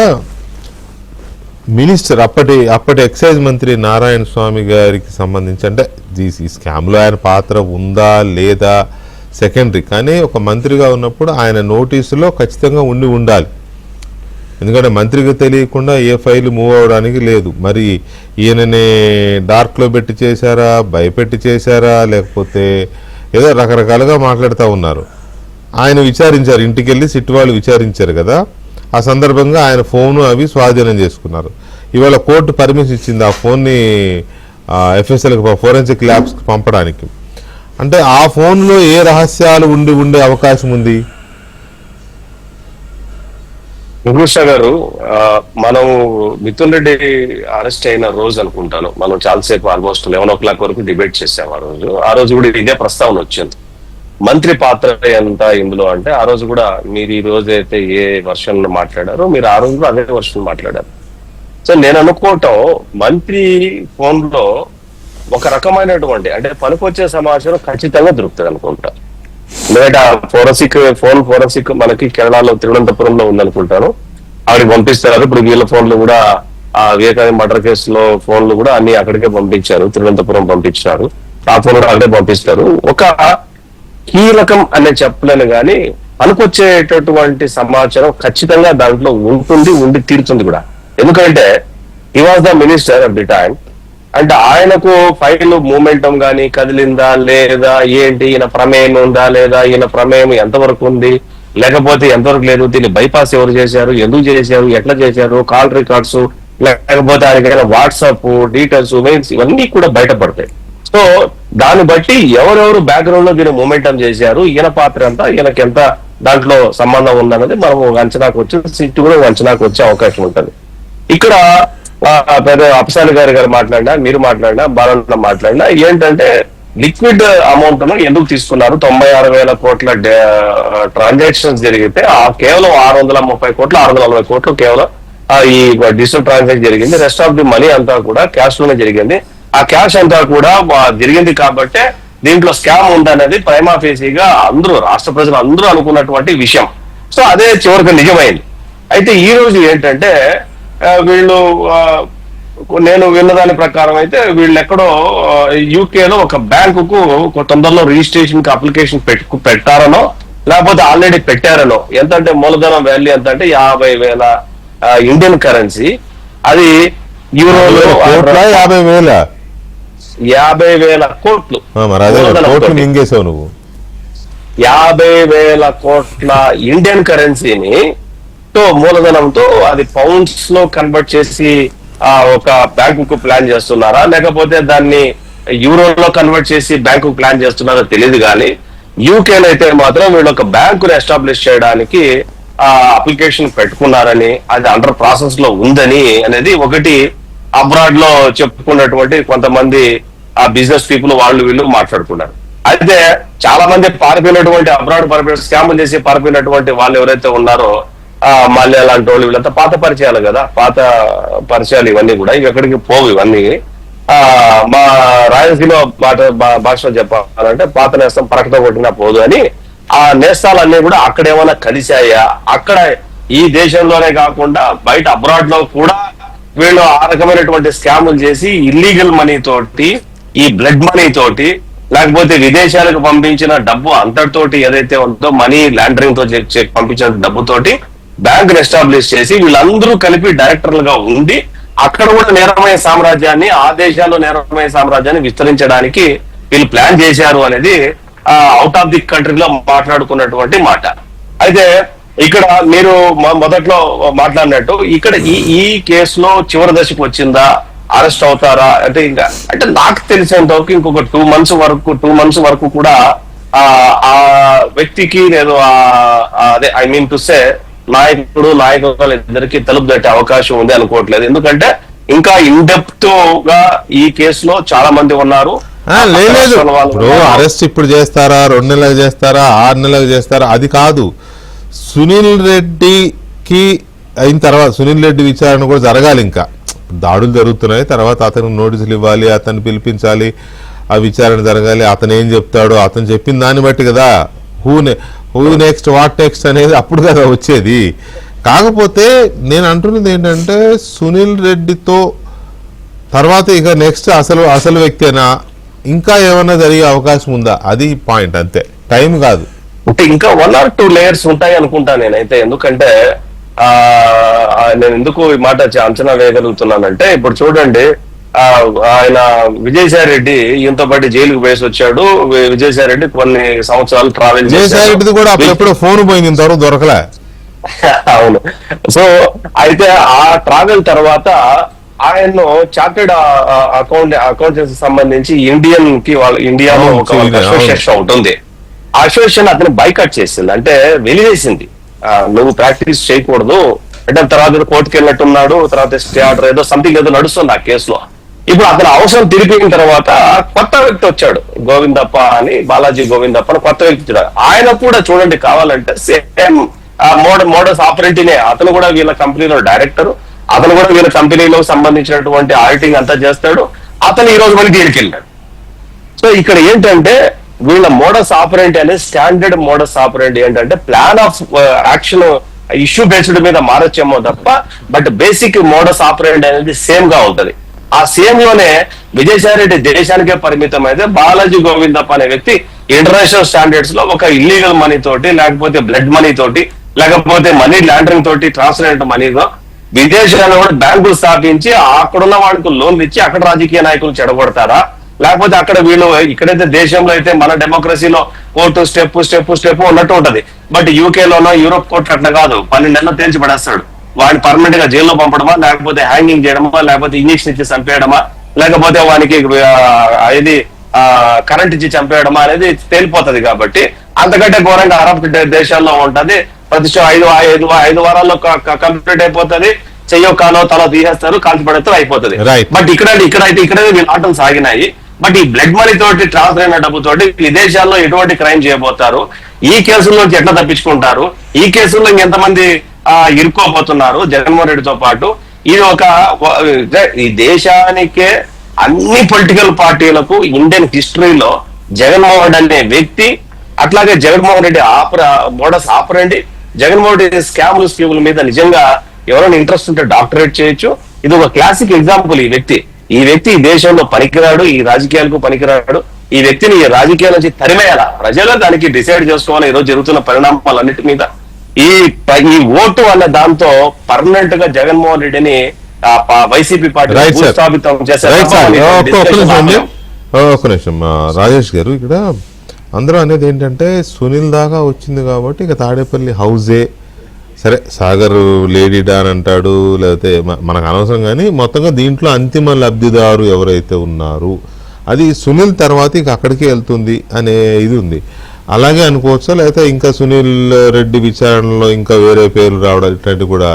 మినిస్టర్ అప్పటి ఎక్సైజ్ మంత్రి నారాయణ స్వామి గారికి సంబంధించి, అంటే ఈ స్కామ్ లో ఆయన పాత్ర ఉందా లేదా సెకండరీ, కానీ ఒక మంత్రిగా ఉన్నప్పుడు ఆయన నోటీసులో ఖచ్చితంగా ఉండాలి. ఎందుకంటే మంత్రికి తెలియకుండా ఏ ఫైల్ మూవ్ అవడానికి లేదు. మరి ఈయనని డార్క్లో పెట్టి చేశారా, భయపెట్టి చేశారా, లేకపోతే ఏదో రకరకాలుగా మాట్లాడుతూ ఉన్నారు. ఆయన విచారించారు, ఇంటికి వెళ్ళి సిట్ వాళ్ళు విచారించారు కదా. ఆ సందర్భంగా ఆయన ఫోను అవి స్వాధీనం చేసుకున్నారు. ఇవాళ కోర్టు పర్మిషన్ ఇచ్చింది ఆ ఫోన్ని ఎఫ్ఎస్ఎల్కి, ఫోరెన్సిక్ ల్యాబ్స్కి పంపడానికి. అంటే ఆ ఫోన్లో ఏ రహస్యాలు ఉండే అవకాశం ఉంది? కృష్ణ గారు, మనం మిథున్ రెడ్డి అరెస్ట్ అయిన రోజు అనుకుంటాను, మనం చాలాసేపు ఆల్మోస్ట్ 11 o'clock వరకు డిబేట్ చేసాం. ఆ రోజు కూడా ఇదే ప్రస్తావన వచ్చింది. మంత్రి పాత్ర ఎంత ఇందులో అంటే, ఆ రోజు కూడా మీరు ఈ రోజు అయితే ఏ వర్షన్ మాట్లాడారో మీరు ఆ రోజు కూడా అదే వర్షన్ మాట్లాడారు. సో నేను అనుకోవటం, మంత్రి ఫోన్ లో ఒక రకమైనటువంటి అంటే పనికొచ్చే సమాచారం ఖచ్చితంగా దొరుకుతుంది అనుకుంటా. ఎందుకంటే ఆ ఫోరెన్సిక్ మనకి కేరళలో తిరువనంతపురంలో ఉందనుకుంటాను, ఆవిడకి పంపిస్తారు. ఇప్పుడు వీళ్ళ ఫోన్లు కూడా ఆ వివేకానంద మర్డర్ కేసులో ఫోన్లు కూడా అన్ని అక్కడికే పంపించారు, తిరువనంతపురం పంపించారు. ఆ ఫోన్ కూడా అక్కడే పంపిస్తారు. ఒక కీలకం అనే చెప్పలేను కానీ పనికొచ్చేటటువంటి సమాచారం ఖచ్చితంగా దాంట్లో ఉండి తీరుతుంది కూడా. ఎందుకంటే he was the minister at the time. అంటే ఆయనకు ఫైల్ మూమెంటం కానీ కదిలిందా లేదా, ఏంటి ఈయన ప్రమేయం ఉందా లేదా, ఈయన ప్రమేయం ఎంతవరకు ఉంది లేకపోతే ఎంతవరకు లేదు, దీన్ని బైపాస్ ఎవరు చేశారు, ఎందుకు చేశారు, ఎట్లా చేశారు, కాల్ రికార్డ్స్ లేకపోతే ఆయనకైనా వాట్సాప్ డీటెయిల్స్, మెయిల్స్ ఇవన్నీ కూడా బయటపడతాయి. సో దాన్ని బట్టి ఎవరెవరు బ్యాక్గ్రౌండ్ లో దీన్ని మూమెంటం చేశారు, ఈయన పాత్ర ఎంత, ఈయనకి ఎంత దాంట్లో సంబంధం ఉందన్నది మనం అంచనాకు వచ్చి సిట్ కూడా అంచనాకు వచ్చే అవకాశం ఉంటుంది. ఇక్కడ పెద్ద అప్సాని గారు మాట్లాడినా, మీరు మాట్లాడినా, బాలన్న మాట్లాడినా ఏంటంటే లిక్విడ్ అమౌంట్ ను ఎందుకు తీసుకున్నారు? 96,000 కోట్ల ట్రాన్సాక్షన్స్ జరిగితే కేవలం 630 కోట్లు 640 కోట్లు కేవలం ఈ డిజిటల్ ట్రాన్సాక్షన్ జరిగింది. రెస్ట్ ఆఫ్ ది మనీ అంతా కూడా క్యాష్ లోనే జరిగింది. ఆ క్యాష్ అంతా కూడా జరిగింది కాబట్టే దీంట్లో స్కామ్ ఉందనేది ప్రైమా ఫేసీగా అందరూ రాష్ట్ర ప్రజలు అందరూ అనుకున్నటువంటి విషయం. సో అదే చివరికి నిజమైంది. అయితే ఈ రోజు ఏంటంటే వీళ్ళు నేను విన్నదాని ప్రకారం అయితే వీళ్ళు ఎక్కడో యూకేలో ఒక బ్యాంకుకు తొందరలో రిజిస్ట్రేషన్ కి అప్లికేషన్ పెట్టారనో లేకపోతే ఆల్రెడీ పెట్టారనో. ఎంత అంటే మూలధనం వాల్యూ ఎంత అంటే 50,000 ఇండియన్ కరెన్సీ. అది యూరోలో 50,000 50,000 కోట్లు. మరి అదే కోట్లు మింగేసావు నువ్వు. 50,000 కోట్ల ఇండియన్ కరెన్సీని మూలధనంతో అది పౌండ్స్ లో కన్వర్ట్ చేసి ఒక బ్యాంకుకు ప్లాన్ చేస్తున్నారా, లేకపోతే దాన్ని యూరోలో కన్వర్ట్ చేసి బ్యాంకు ప్లాన్ చేస్తున్నారో తెలియదు. కానీ యూకేలో అయితే మాత్రం వీళ్ళు ఒక బ్యాంకును ఎస్టాబ్లిష్ చేయడానికి అప్లికేషన్ పెట్టుకున్నారని, అది అండర్ ప్రాసెస్ లో ఉందని అనేది ఒకటి అబ్రాడ్ లో చెప్పుకున్నటువంటి కొంతమంది ఆ బిజినెస్ పీపుల్ వాళ్ళు వీళ్ళు మాట్లాడుకున్నారు. అయితే చాలా మంది పారిపోయినటువంటి అబ్రాడ్ పారిపోయిన స్కామ్ చేసి పారిపోయినటువంటి వాళ్ళు ఎవరైతే ఉన్నారో మాల్యా లాంటి వాళ్ళు వీళ్ళంతా పాత పరిచయాలు కదా, పాత పరిచయాలు ఇవన్నీ కూడా ఇవి ఎక్కడికి పోవు. ఇవన్నీ మా రాయలసీమ భాషలో చెప్పాలంటే పాత నేస్తం పరకతో కొట్టినా పోదు అని. ఆ నేస్తాలన్నీ కూడా అక్కడేమైనా కలిశాయా, అక్కడ ఈ దేశంలోనే కాకుండా బయట అబ్రాడ్ లో కూడా వీళ్ళు ఆ రకమైనటువంటి స్కాములు చేసి ఇల్లీగల్ మనీ తోటి, ఈ బ్లడ్ మనీ తోటి, లేకపోతే విదేశాలకు పంపించిన డబ్బు అంతటితోటి ఏదైతే ఉందో మనీ లాండరింగ్ తో పంపించిన డబ్బుతోటి బ్యాంకును ఎస్టాబ్లిష్ చేసి వీళ్ళందరూ కలిపి డైరెక్టర్లుగా ఉండి అక్కడ కూడా నేరమయ సామ్రాజ్యాన్ని, ఆ దేశాల్లో నేరమయ సామ్రాజ్యాన్ని విస్తరించడానికి వీళ్ళు ప్లాన్ చేశారు అనేది అవుట్ ఆఫ్ ది కంట్రీలో మాట్లాడుకున్నటువంటి మాట. అయితే ఇక్కడ మీరు మొదట్లో మాట్లాడినట్టు ఇక్కడ ఈ కేసులో చివరి దశకు వచ్చిందా, అరెస్ట్ అవుతారా అంటే ఇంకా అంటే నాకు తెలిసేంత వరకు ఇంకొక 2 months వరకు కూడా ఆ వ్యక్తికి నేను అదే ఐ మీన్ టు సే నాయకులు ఇద్దరికి తలుపు తట్టే అవకాశం ఉంది అనుకోవట్లేదు. ఎందుకంటే ఇంకా ఇన్ డెప్త్ గా ఈ కేసులో చాలా మంది ఉన్నారు. లేదు ఇప్పుడు అరెస్ట్ ఇప్పుడు చేస్తారా, 2 నెలలకు చేస్తారా, 6 నెలలకు చేస్తారా అది కాదు. సునీల్ రెడ్డికి అయిన తర్వాత సునీల్ రెడ్డి విచారణ కూడా జరగాలి. ఇంకా దాడులు జరుగుతున్నాయి, తర్వాత అతనికి నోటీసులు ఇవ్వాలి, అతన్ని పిలిపించాలి, ఆ విచారణ జరగాలి. అతను ఏం చెప్తాడో అతను చెప్పిన దాన్ని బట్టి కదా హూ నెక్స్ట్ వాట్ నెక్స్ట్ అనేది అప్పుడు కదా వచ్చేది. కాకపోతే నేను అంటున్నది ఏంటంటే సునీల్ రెడ్డితో తర్వాత ఇక నెక్స్ట్ అసలు వ్యక్తేనా, ఇంకా ఏమైనా జరిగే అవకాశం ఉందా, అది పాయింట్. అంతే, టైం కాదు. అంటే ఇంకా 1 or 2 layers ఉంటాయి అనుకుంటా నేనైతే. ఎందుకంటే నేను ఎందుకు ఈ మాట అంచనా వేయగలుగుతున్నానంటే ఇప్పుడు చూడండి, ఆయన విజయసాయి రెడ్డి ఈయనతో పాటు జైలుకు వేసి వచ్చాడు. విజయసాయి రెడ్డి కొన్ని సంవత్సరాలు ట్రావెల్ విజయసాయి కూడా ఎప్పుడు ఫోన్ పోయింది, ఇంతవరకు దొరకలే. అవును. సో అయితే ఆ ట్రావెల్ తర్వాత ఆయన్ను చార్టెడ్ అకౌంటెంట్స్ సంబంధించి ఇండియాలో ఒక అసోసియేషన్ ఉంటుంది. ఆ అసోసియేషన్ అతను బైకట్ చేసింది, అంటే వెలివేసింది. నువ్వు ప్రాక్టీస్ చేయకూడదు అంటే తర్వాత కోర్టుకు వెళ్ళినట్టున్నాడు. తర్వాత స్టే ఆర్డర్ ఏదో సంథింగ్ ఏదో నడుస్తుంది ఆ కేసులో. ఇప్పుడు అతను అవసరం తిరిగిన తర్వాత కొత్త వ్యక్తి వచ్చాడు, గోవిందప్ప అని, బాలాజీ గోవిందప్ప అని కొత్త వ్యక్తి వచ్చాడు. ఆయన కూడా చూడండి కావాలంటే సేమ్ మోడస్ ఆపరేటినే. అతను కూడా వీళ్ళ కంపెనీలో డైరెక్టర్, అతను కూడా వీళ్ళ కంపెనీలో సంబంధించినటువంటి ఆడిటింగ్ అంతా చేస్తాడు. అతను ఈ రోజు మళ్ళీ జైలుకి వెళ్ళాడు. సో ఇక్కడ ఏంటంటే వీళ్ళ మోడస్ ఆపరేంటి అనేది స్టాండర్డ్ మోడస్ ఆపరేంటి ఏంటంటే plan of action issue based మీద మారొచ్చేమో తప్ప బట్ బేసిక్ మోడస్ ఆపరేంటి అనేది సేమ్ గా ఉంటది. ఆ సేమ్ లోనే విజయసాయి రెడ్డి దేశానికే పరిమితం అయితే బాలాజీ గోవిందప్ప అనే వ్యక్తి ఇంటర్నేషనల్ స్టాండర్డ్స్ లో ఒక ఇల్లీగల్ మనీ తోటి, లేకపోతే బ్లడ్ మనీ తోటి, లేకపోతే మనీ లాండరింగ్ తోటి, ట్రాన్స్పరెంట్ మనీతో విదేశాల్లో కూడా బ్యాంకులు స్థాపించి అక్కడున్న వాళ్ళకి లోన్లు ఇచ్చి అక్కడ రాజకీయ నాయకులు చెడగొడతారా, లేకపోతే అక్కడ వీళ్ళు ఇక్కడైతే దేశంలో అయితే మన డెమోక్రసీలో కోర్టు స్టెప్ ఉన్నట్టు ఉంటది. బట్ యూకేలోనో యూరోప్ కోర్టు అట్లా కాదు, 12 నెలలు తేల్చి పడేస్తాడు. వాడిని పర్మనెంట్ గా జైల్లో పంపడమా, లేకపోతే హ్యాంగింగ్ చేయడమా, లేకపోతే ఇంజక్షన్ ఇచ్చి చంపేయడమా, లేకపోతే వానికి ఇది కరెంట్ ఇచ్చి చంపేయడమా అనేది తేలిపోతుంది. కాబట్టి అంతకంటే ఘోరంగా అరబ్ దేశాల్లో ఉంటది. ప్రతి 5 వారాల్లో కంప్లీట్ అయిపోతుంది. చెయ్యో కాలో తల తీసేస్తారు, కాల్చి పడేస్తారు, అయిపోతుంది. బట్ ఇక్కడైతే వీళ్ళ ఆటలు సాగినాయి. బట్ ఈ బ్లడ్ మనీ తోటి ట్రాన్స్ఫర్ అయిన డబ్బుతోటి విదేశాల్లో ఎటువంటి క్రైమ్ చేయబోతారు, ఈ కేసుల్లోంచి ఎట్లా తప్పించుకుంటారు, ఈ కేసుల్లో ఇంకెంతమంది ఇరుక్కోబోతున్నారు జగన్మోహన్ రెడ్డితో పాటు. ఇది ఈ దేశానికే అన్ని పొలిటికల్ పార్టీలకు ఇండియన్ హిస్టరీలో జగన్మోహన్ రెడ్డి అనే వ్యక్తి, అట్లాగే జగన్మోహన్ రెడ్డి మోడస్ ఆపరండి, జగన్మోహన్ రెడ్డి స్కాముల మీద నిజంగా ఎవరైనా ఇంట్రెస్ట్ ఉంటే డాక్టరేట్ చేయొచ్చు, ఇది ఒక క్లాసిక్ ఎగ్జాంపుల్. ఈ వ్యక్తి ఈ దేశంలో పనికిరాడు, ఈ రాజకీయాలకు పనికిరాడు. ఈ వ్యక్తిని ఈ రాజకీయాల నుంచి తరిమేయాల, ప్రజలు దానికి డిసైడ్ చేసుకోవాలి. ఈ రోజు జరుగుతున్న పరిణామాలన్నిటి మీద ఈ ఓటు అన్న దాంతో పర్మనెంట్ గా జగన్మోహన్ రెడ్డిని వైసీపీ పార్టీ భూస్థాపితం ఒక్క నిమిషం రాజేష్ గారు, ఇక్కడ అందరూ అనేది ఏంటంటే సునీల్ దాకా వచ్చింది కాబట్టి ఇక తాడేపల్లి హౌజే సరే, సాగర్ లేడీ డాన్ అంటాడు, లేకపోతే మనకు అనవసరం, కానీ మొత్తంగా దీంట్లో అంతిమ లబ్ధిదారు ఎవరైతే ఉన్నారు అది సునీల్ తర్వాత ఇక అక్కడికి వెళ్తుంది అనే ఇది ఉంది. అలాగే అనుకోవచ్చా, లేకపోతే ఇంకా సునీల్ రెడ్డి విచారణలో ఇంకా వేరే పేర్లు రావడం ఇట్లాంటివి కూడా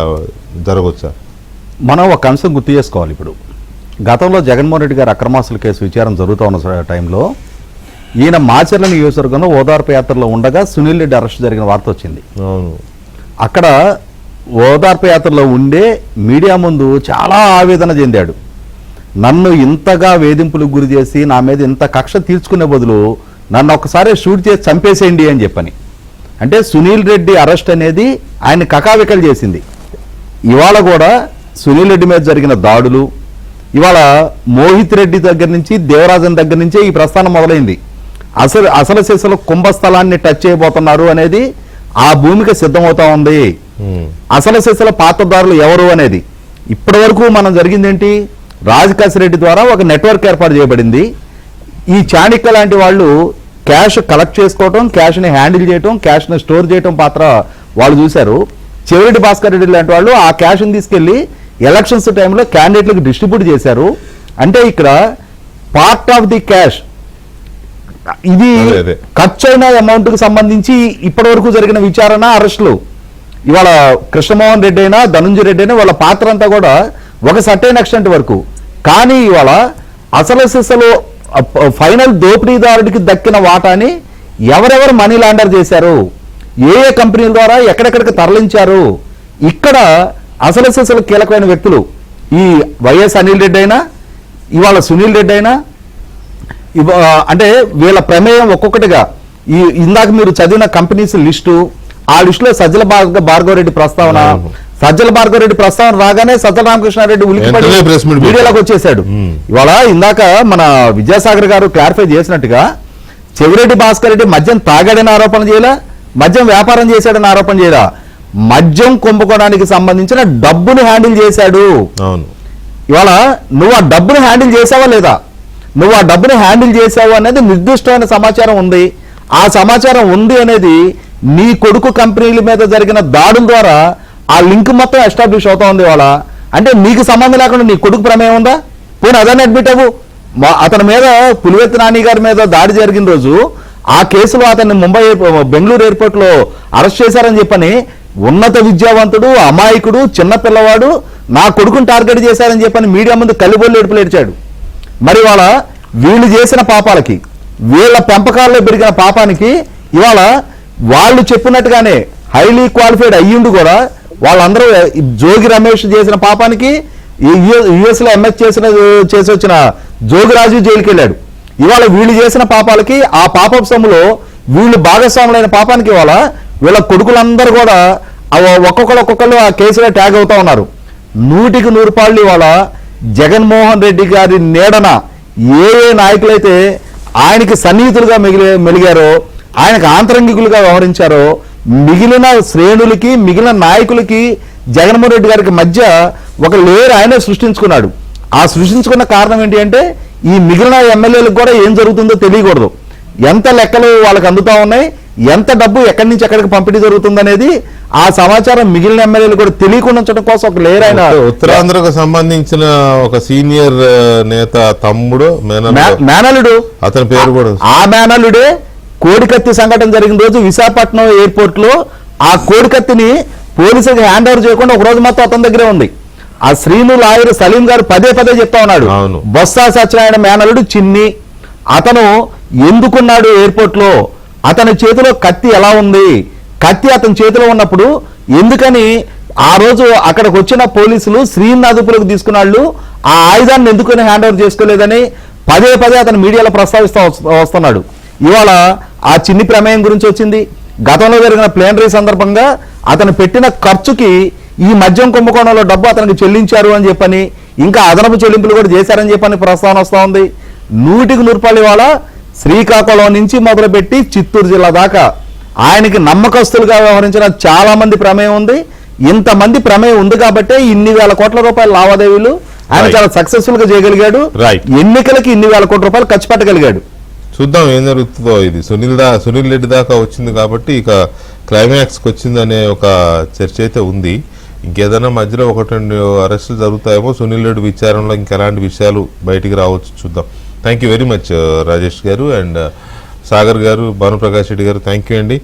జరగవచ్చా? మనం ఒక అంశం గుర్తు చేసుకోవాలి. ఇప్పుడు గతంలో జగన్మోహన్ రెడ్డి గారి అక్రమాస్తుల కేసు విచారణ జరుగుతూ ఉన్న టైంలో ఈయన మాచర్ల నియోజకవర్గంలో ఓదార్పు యాత్రలో ఉండగా సునీల్ రెడ్డి అరెస్ట్ జరిగిన వార్త వచ్చింది. అవును, అక్కడ ఓదార్పు యాత్రలో ఉండే మీడియా ముందు చాలా ఆవేదన చెందాడు. నన్ను ఇంతగా వేధింపులకు గురి చేసి నా మీద ఇంత కక్ష తీర్చుకునే బదులు నన్ను ఒకసారి షూట్ చేసి చంపేసేయండి అని చెప్పని. అంటే సునీల్ రెడ్డి అరెస్ట్ అనేది ఆయన కకావికలు చేసింది. ఇవాళ కూడా సునీల్ రెడ్డి మీద జరిగిన దాడులు, ఇవాళ మోహిత్ రెడ్డి దగ్గర నుంచి దేవరాజన్ దగ్గర నుంచే ఈ ప్రస్థానం మొదలైంది. అసలు సిసలు కుంభస్థలాన్ని టచ్ చేయబోతున్నారు అనేది ఆ భూమికి సిద్ధమవుతా ఉంది. అసలు సిసల పాత్రదారులు ఎవరు అనేది ఇప్పటి వరకు మనం జరిగిందేంటి, రాజకాశి రెడ్డి ద్వారా ఒక నెట్వర్క్ ఏర్పాటు చేయబడింది. ఈ చాణిక్య లాంటి వాళ్ళు క్యాష్ కలెక్ట్ చేసుకోవటం, క్యాష్ని హ్యాండిల్ చేయటం, క్యాష్ని స్టోర్ చేయటం పాత్ర వాళ్ళు చూశారు. చెవిరెడ్డి భాస్కర్ రెడ్డి లాంటి వాళ్ళు ఆ క్యాష్ని తీసుకెళ్లి ఎలక్షన్స్ టైంలో క్యాండిడేట్లకు డిస్ట్రిబ్యూట్ చేశారు. అంటే ఇక్కడ పార్ట్ ఆఫ్ ది క్యాష్ ఇది ఖర్చు అయిన అమౌంట్ కు సంబంధించి ఇప్పటి వరకు జరిగిన విచారణ, అరెస్టులు, ఇవాళ కృష్ణమోహన్ రెడ్డి అయినా ధనుంజయ రెడ్డి అయినా వాళ్ళ పాత్ర అంతా కూడా ఒక సర్టైన్ ఎక్స్టెంట్ వరకు. కానీ ఇవాళ అసలు సిసలు ఫైనల్ దోపిడీదారుడికి దక్కిన వాటాని ఎవరెవరు మనీ లాండర్ చేశారు, ఏ ఏ కంపెనీల ద్వారా ఎక్కడెక్కడికి తరలించారు, ఇక్కడ అసలు సిసలు కీలకమైన వ్యక్తులు ఈ వైఎస్ అనిల్ రెడ్డి అయినా ఇవాళ సునీల్ రెడ్డి అయినా అంటే వీళ్ళ ప్రమేయం ఒక్కొక్కటిగా ఇందాక మీరు చదివిన కంపెనీస్ లిస్టు, ఆ లిస్టులో సజ్జల భార్గవరెడ్డి ప్రస్తావన, సజ్జల భార్గవరెడ్డి ప్రస్తావన రాగానే సజ్జల రామకృష్ణారెడ్డి ఉలిక్కిపడి మీడియాలోకి వచ్చేసాడు. ఇవాళ ఇందాక మన విద్యాసాగర్ గారు క్లారిఫై చేసినట్టుగా చెవిరెడ్డి భాస్కర్ రెడ్డి మద్యం తాగాడని ఆరోపణ చేయలా, మద్యం వ్యాపారం చేశాడని ఆరోపణ చేయలా, మద్యం కుంభకోణానికి సంబంధించిన డబ్బును హ్యాండిల్ చేశాడు. ఇవాళ నువ్వు ఆ డబ్బును హ్యాండిల్ చేసావా లేదా, నువ్వు ఆ డబ్బుని హ్యాండిల్ చేసావు అనేది నిర్దిష్టమైన సమాచారం ఉంది. ఆ సమాచారం ఉంది అనేది నీ కొడుకు కంపెనీల మీద జరిగిన దాడుల ద్వారా ఆ లింక్ మొత్తం ఎస్టాబ్లిష్ అవుతా ఉంది. వాళ్ళ అంటే నీకు సంబంధం లేకుండా నీ కొడుకు ప్రమేయం ఉందా? పోనీ అదన్నీ అడ్మిట్ అవ్వు. అతని మీద పులివెత్తి నాని గారి మీద దాడి జరిగిన రోజు ఆ కేసులో అతన్ని బెంగళూరు ఎయిర్పోర్ట్ లో అరెస్ట్ చేశారని చెప్పని ఉన్నత విద్యావంతుడు, అమాయకుడు, చిన్న పిల్లవాడు నా కొడుకుని టార్గెట్ చేశారని చెప్పని మీడియా ముందు కల్లిబొల్లి ఏడుపులు ఏడ్చాడు. మరి ఇవాళ వీళ్ళు చేసిన పాపాలకి, వీళ్ళ పెంపకాల్లో పెరిగిన పాపానికి ఇవాళ వాళ్ళు చెప్పినట్టుగానే హైలీ క్వాలిఫైడ్ అయ్యిండు కూడా వాళ్ళందరూ జోగి రమేష్ చేసిన పాపానికి యుఎస్ లో ఎంఎస్ చేసి వచ్చిన జోగిరాజు జైలుకి వెళ్ళాడు. ఇవాళ వీళ్ళు చేసిన పాపాలకి ఆ పాపపు సొమ్ములో వీళ్ళు భాగస్వాములైన పాపానికి ఇవాళ వీళ్ళ కొడుకులందరూ కూడా ఒక్కొక్కళ్ళు ఆ కేసులో ట్యాగ్ అవుతా ఉన్నారు. 100కి 100 రూపాయలు ఇవాళ జగన్మోహన్ రెడ్డి గారి నీడన ఏ నాయకులైతే ఆయనకి సన్నిహితులుగా మెలిగారో, ఆయనకు ఆంతరంగికులుగా వ్యవహరించారో, మిగిలిన శ్రేణులకి, మిగిలిన నాయకులకి జగన్మోహన్ రెడ్డి గారికి మధ్య ఒక లేయర్ ఆయనే సృష్టించుకున్నాడు. ఆ సృష్టించుకున్న కారణం ఏంటి అంటే ఈ మిగిలిన ఎమ్మెల్యేలకు కూడా ఏం జరుగుతుందో తెలియకూడదు. ఎంత లెక్కలు వాళ్ళకి అందుతా ఉన్నాయి, ఎంత డబ్బు ఎక్కడి నుంచి ఎక్కడికి పంపిణీ జరుగుతుందనేది ఆ సమాచారం మిగిలిన ఎమ్మెల్యేలు కూడా తెలియకుండా ఉంచడం కోసం ఒక లేయర్ ఆయన ఉత్తరాంధ్రకు సంబంధించిన ఒక సీనియర్ నేత తమ్ముడు మేనలుడు, అతని పేరు కూడా ఆ మేనలుడే కోడికత్తి సంఘటన జరిగిన రోజు విశాఖపట్నం ఎయిర్పోర్ట్ లో ఆ కోడికత్తిని పోలీసులకు హ్యాండ్ ఓవర్ చేయకుండా ఒక రోజు మొత్తం అతని దగ్గరే ఉంది. ఆ శ్రీను లాయర్ సలీం గారు పదే చెప్తా ఉన్నాడు, బొత్స సత్యనారాయణ మేనలుడు చిన్ని, అతను ఎందుకున్నాడు ఎయిర్పోర్ట్ లో, అతని చేతిలో కత్తి ఎలా ఉంది, కత్తి అతని చేతిలో ఉన్నప్పుడు ఎందుకని ఆ రోజు అక్కడికి వచ్చిన పోలీసులు శ్రీని అదుపులోకి తీసుకున్నాళ్ళు ఆ ఆయుధాన్ని ఎందుకని హ్యాండ్ ఓవర్ చేసుకోలేదని పదే అతను మీడియాలో ప్రస్తావిస్తూ వస్తున్నాడు. ఇవాళ ఆ చిన్ని ప్రమేయం గురించి వచ్చింది. గతంలో జరిగిన ప్లేనరీ సందర్భంగా అతను పెట్టిన ఖర్చుకి ఈ మద్యం కుంభకోణంలో డబ్బు అతనికి చెల్లించారు అని చెప్పని, ఇంకా అదనపు చెల్లింపులు కూడా చేశారని చెప్పని ప్రస్తావన వస్తూ ఉంది. 100% ఇవాళ శ్రీకాకుళం నుంచి మొదలుపెట్టి చిత్తూరు జిల్లా దాకా ఆయనకి నమ్మకస్తులుగా వ్యవహరించిన చాలా మంది ప్రమేయం ఉంది. ఇంతమంది ప్రమేయం ఉంది కాబట్టే ఇన్ని వేల కోట్ల రూపాయల లావాదేవీలు ఆయన చాలా సక్సెస్ఫుల్ గా చేయగలిగాడు. ఎన్నికలకి ఇన్ని వేల కోట్ల రూపాయలు ఖర్చు పెట్టగలిగాడు. చూద్దాం ఏం జరుగుతుందో. ఇది సునీల్ రెడ్డి దాకా వచ్చింది కాబట్టి ఇక క్లైమాక్స్కి వచ్చిందనే ఒక చర్చ అయితే ఉంది. ఇంకేదైనా మధ్యలో 1-2 అరెస్టులు జరుగుతాయేమో. సునీల్ రెడ్డి విచారణలో ఇంకెలాంటి విషయాలు బయటికి రావచ్చు చూద్దాం. Thank you very much Rajesh గారు అండ్ సాగర్ గారు, భానుప్రకాష్ రెడ్డి గారు, థ్యాంక్ యూ అండి.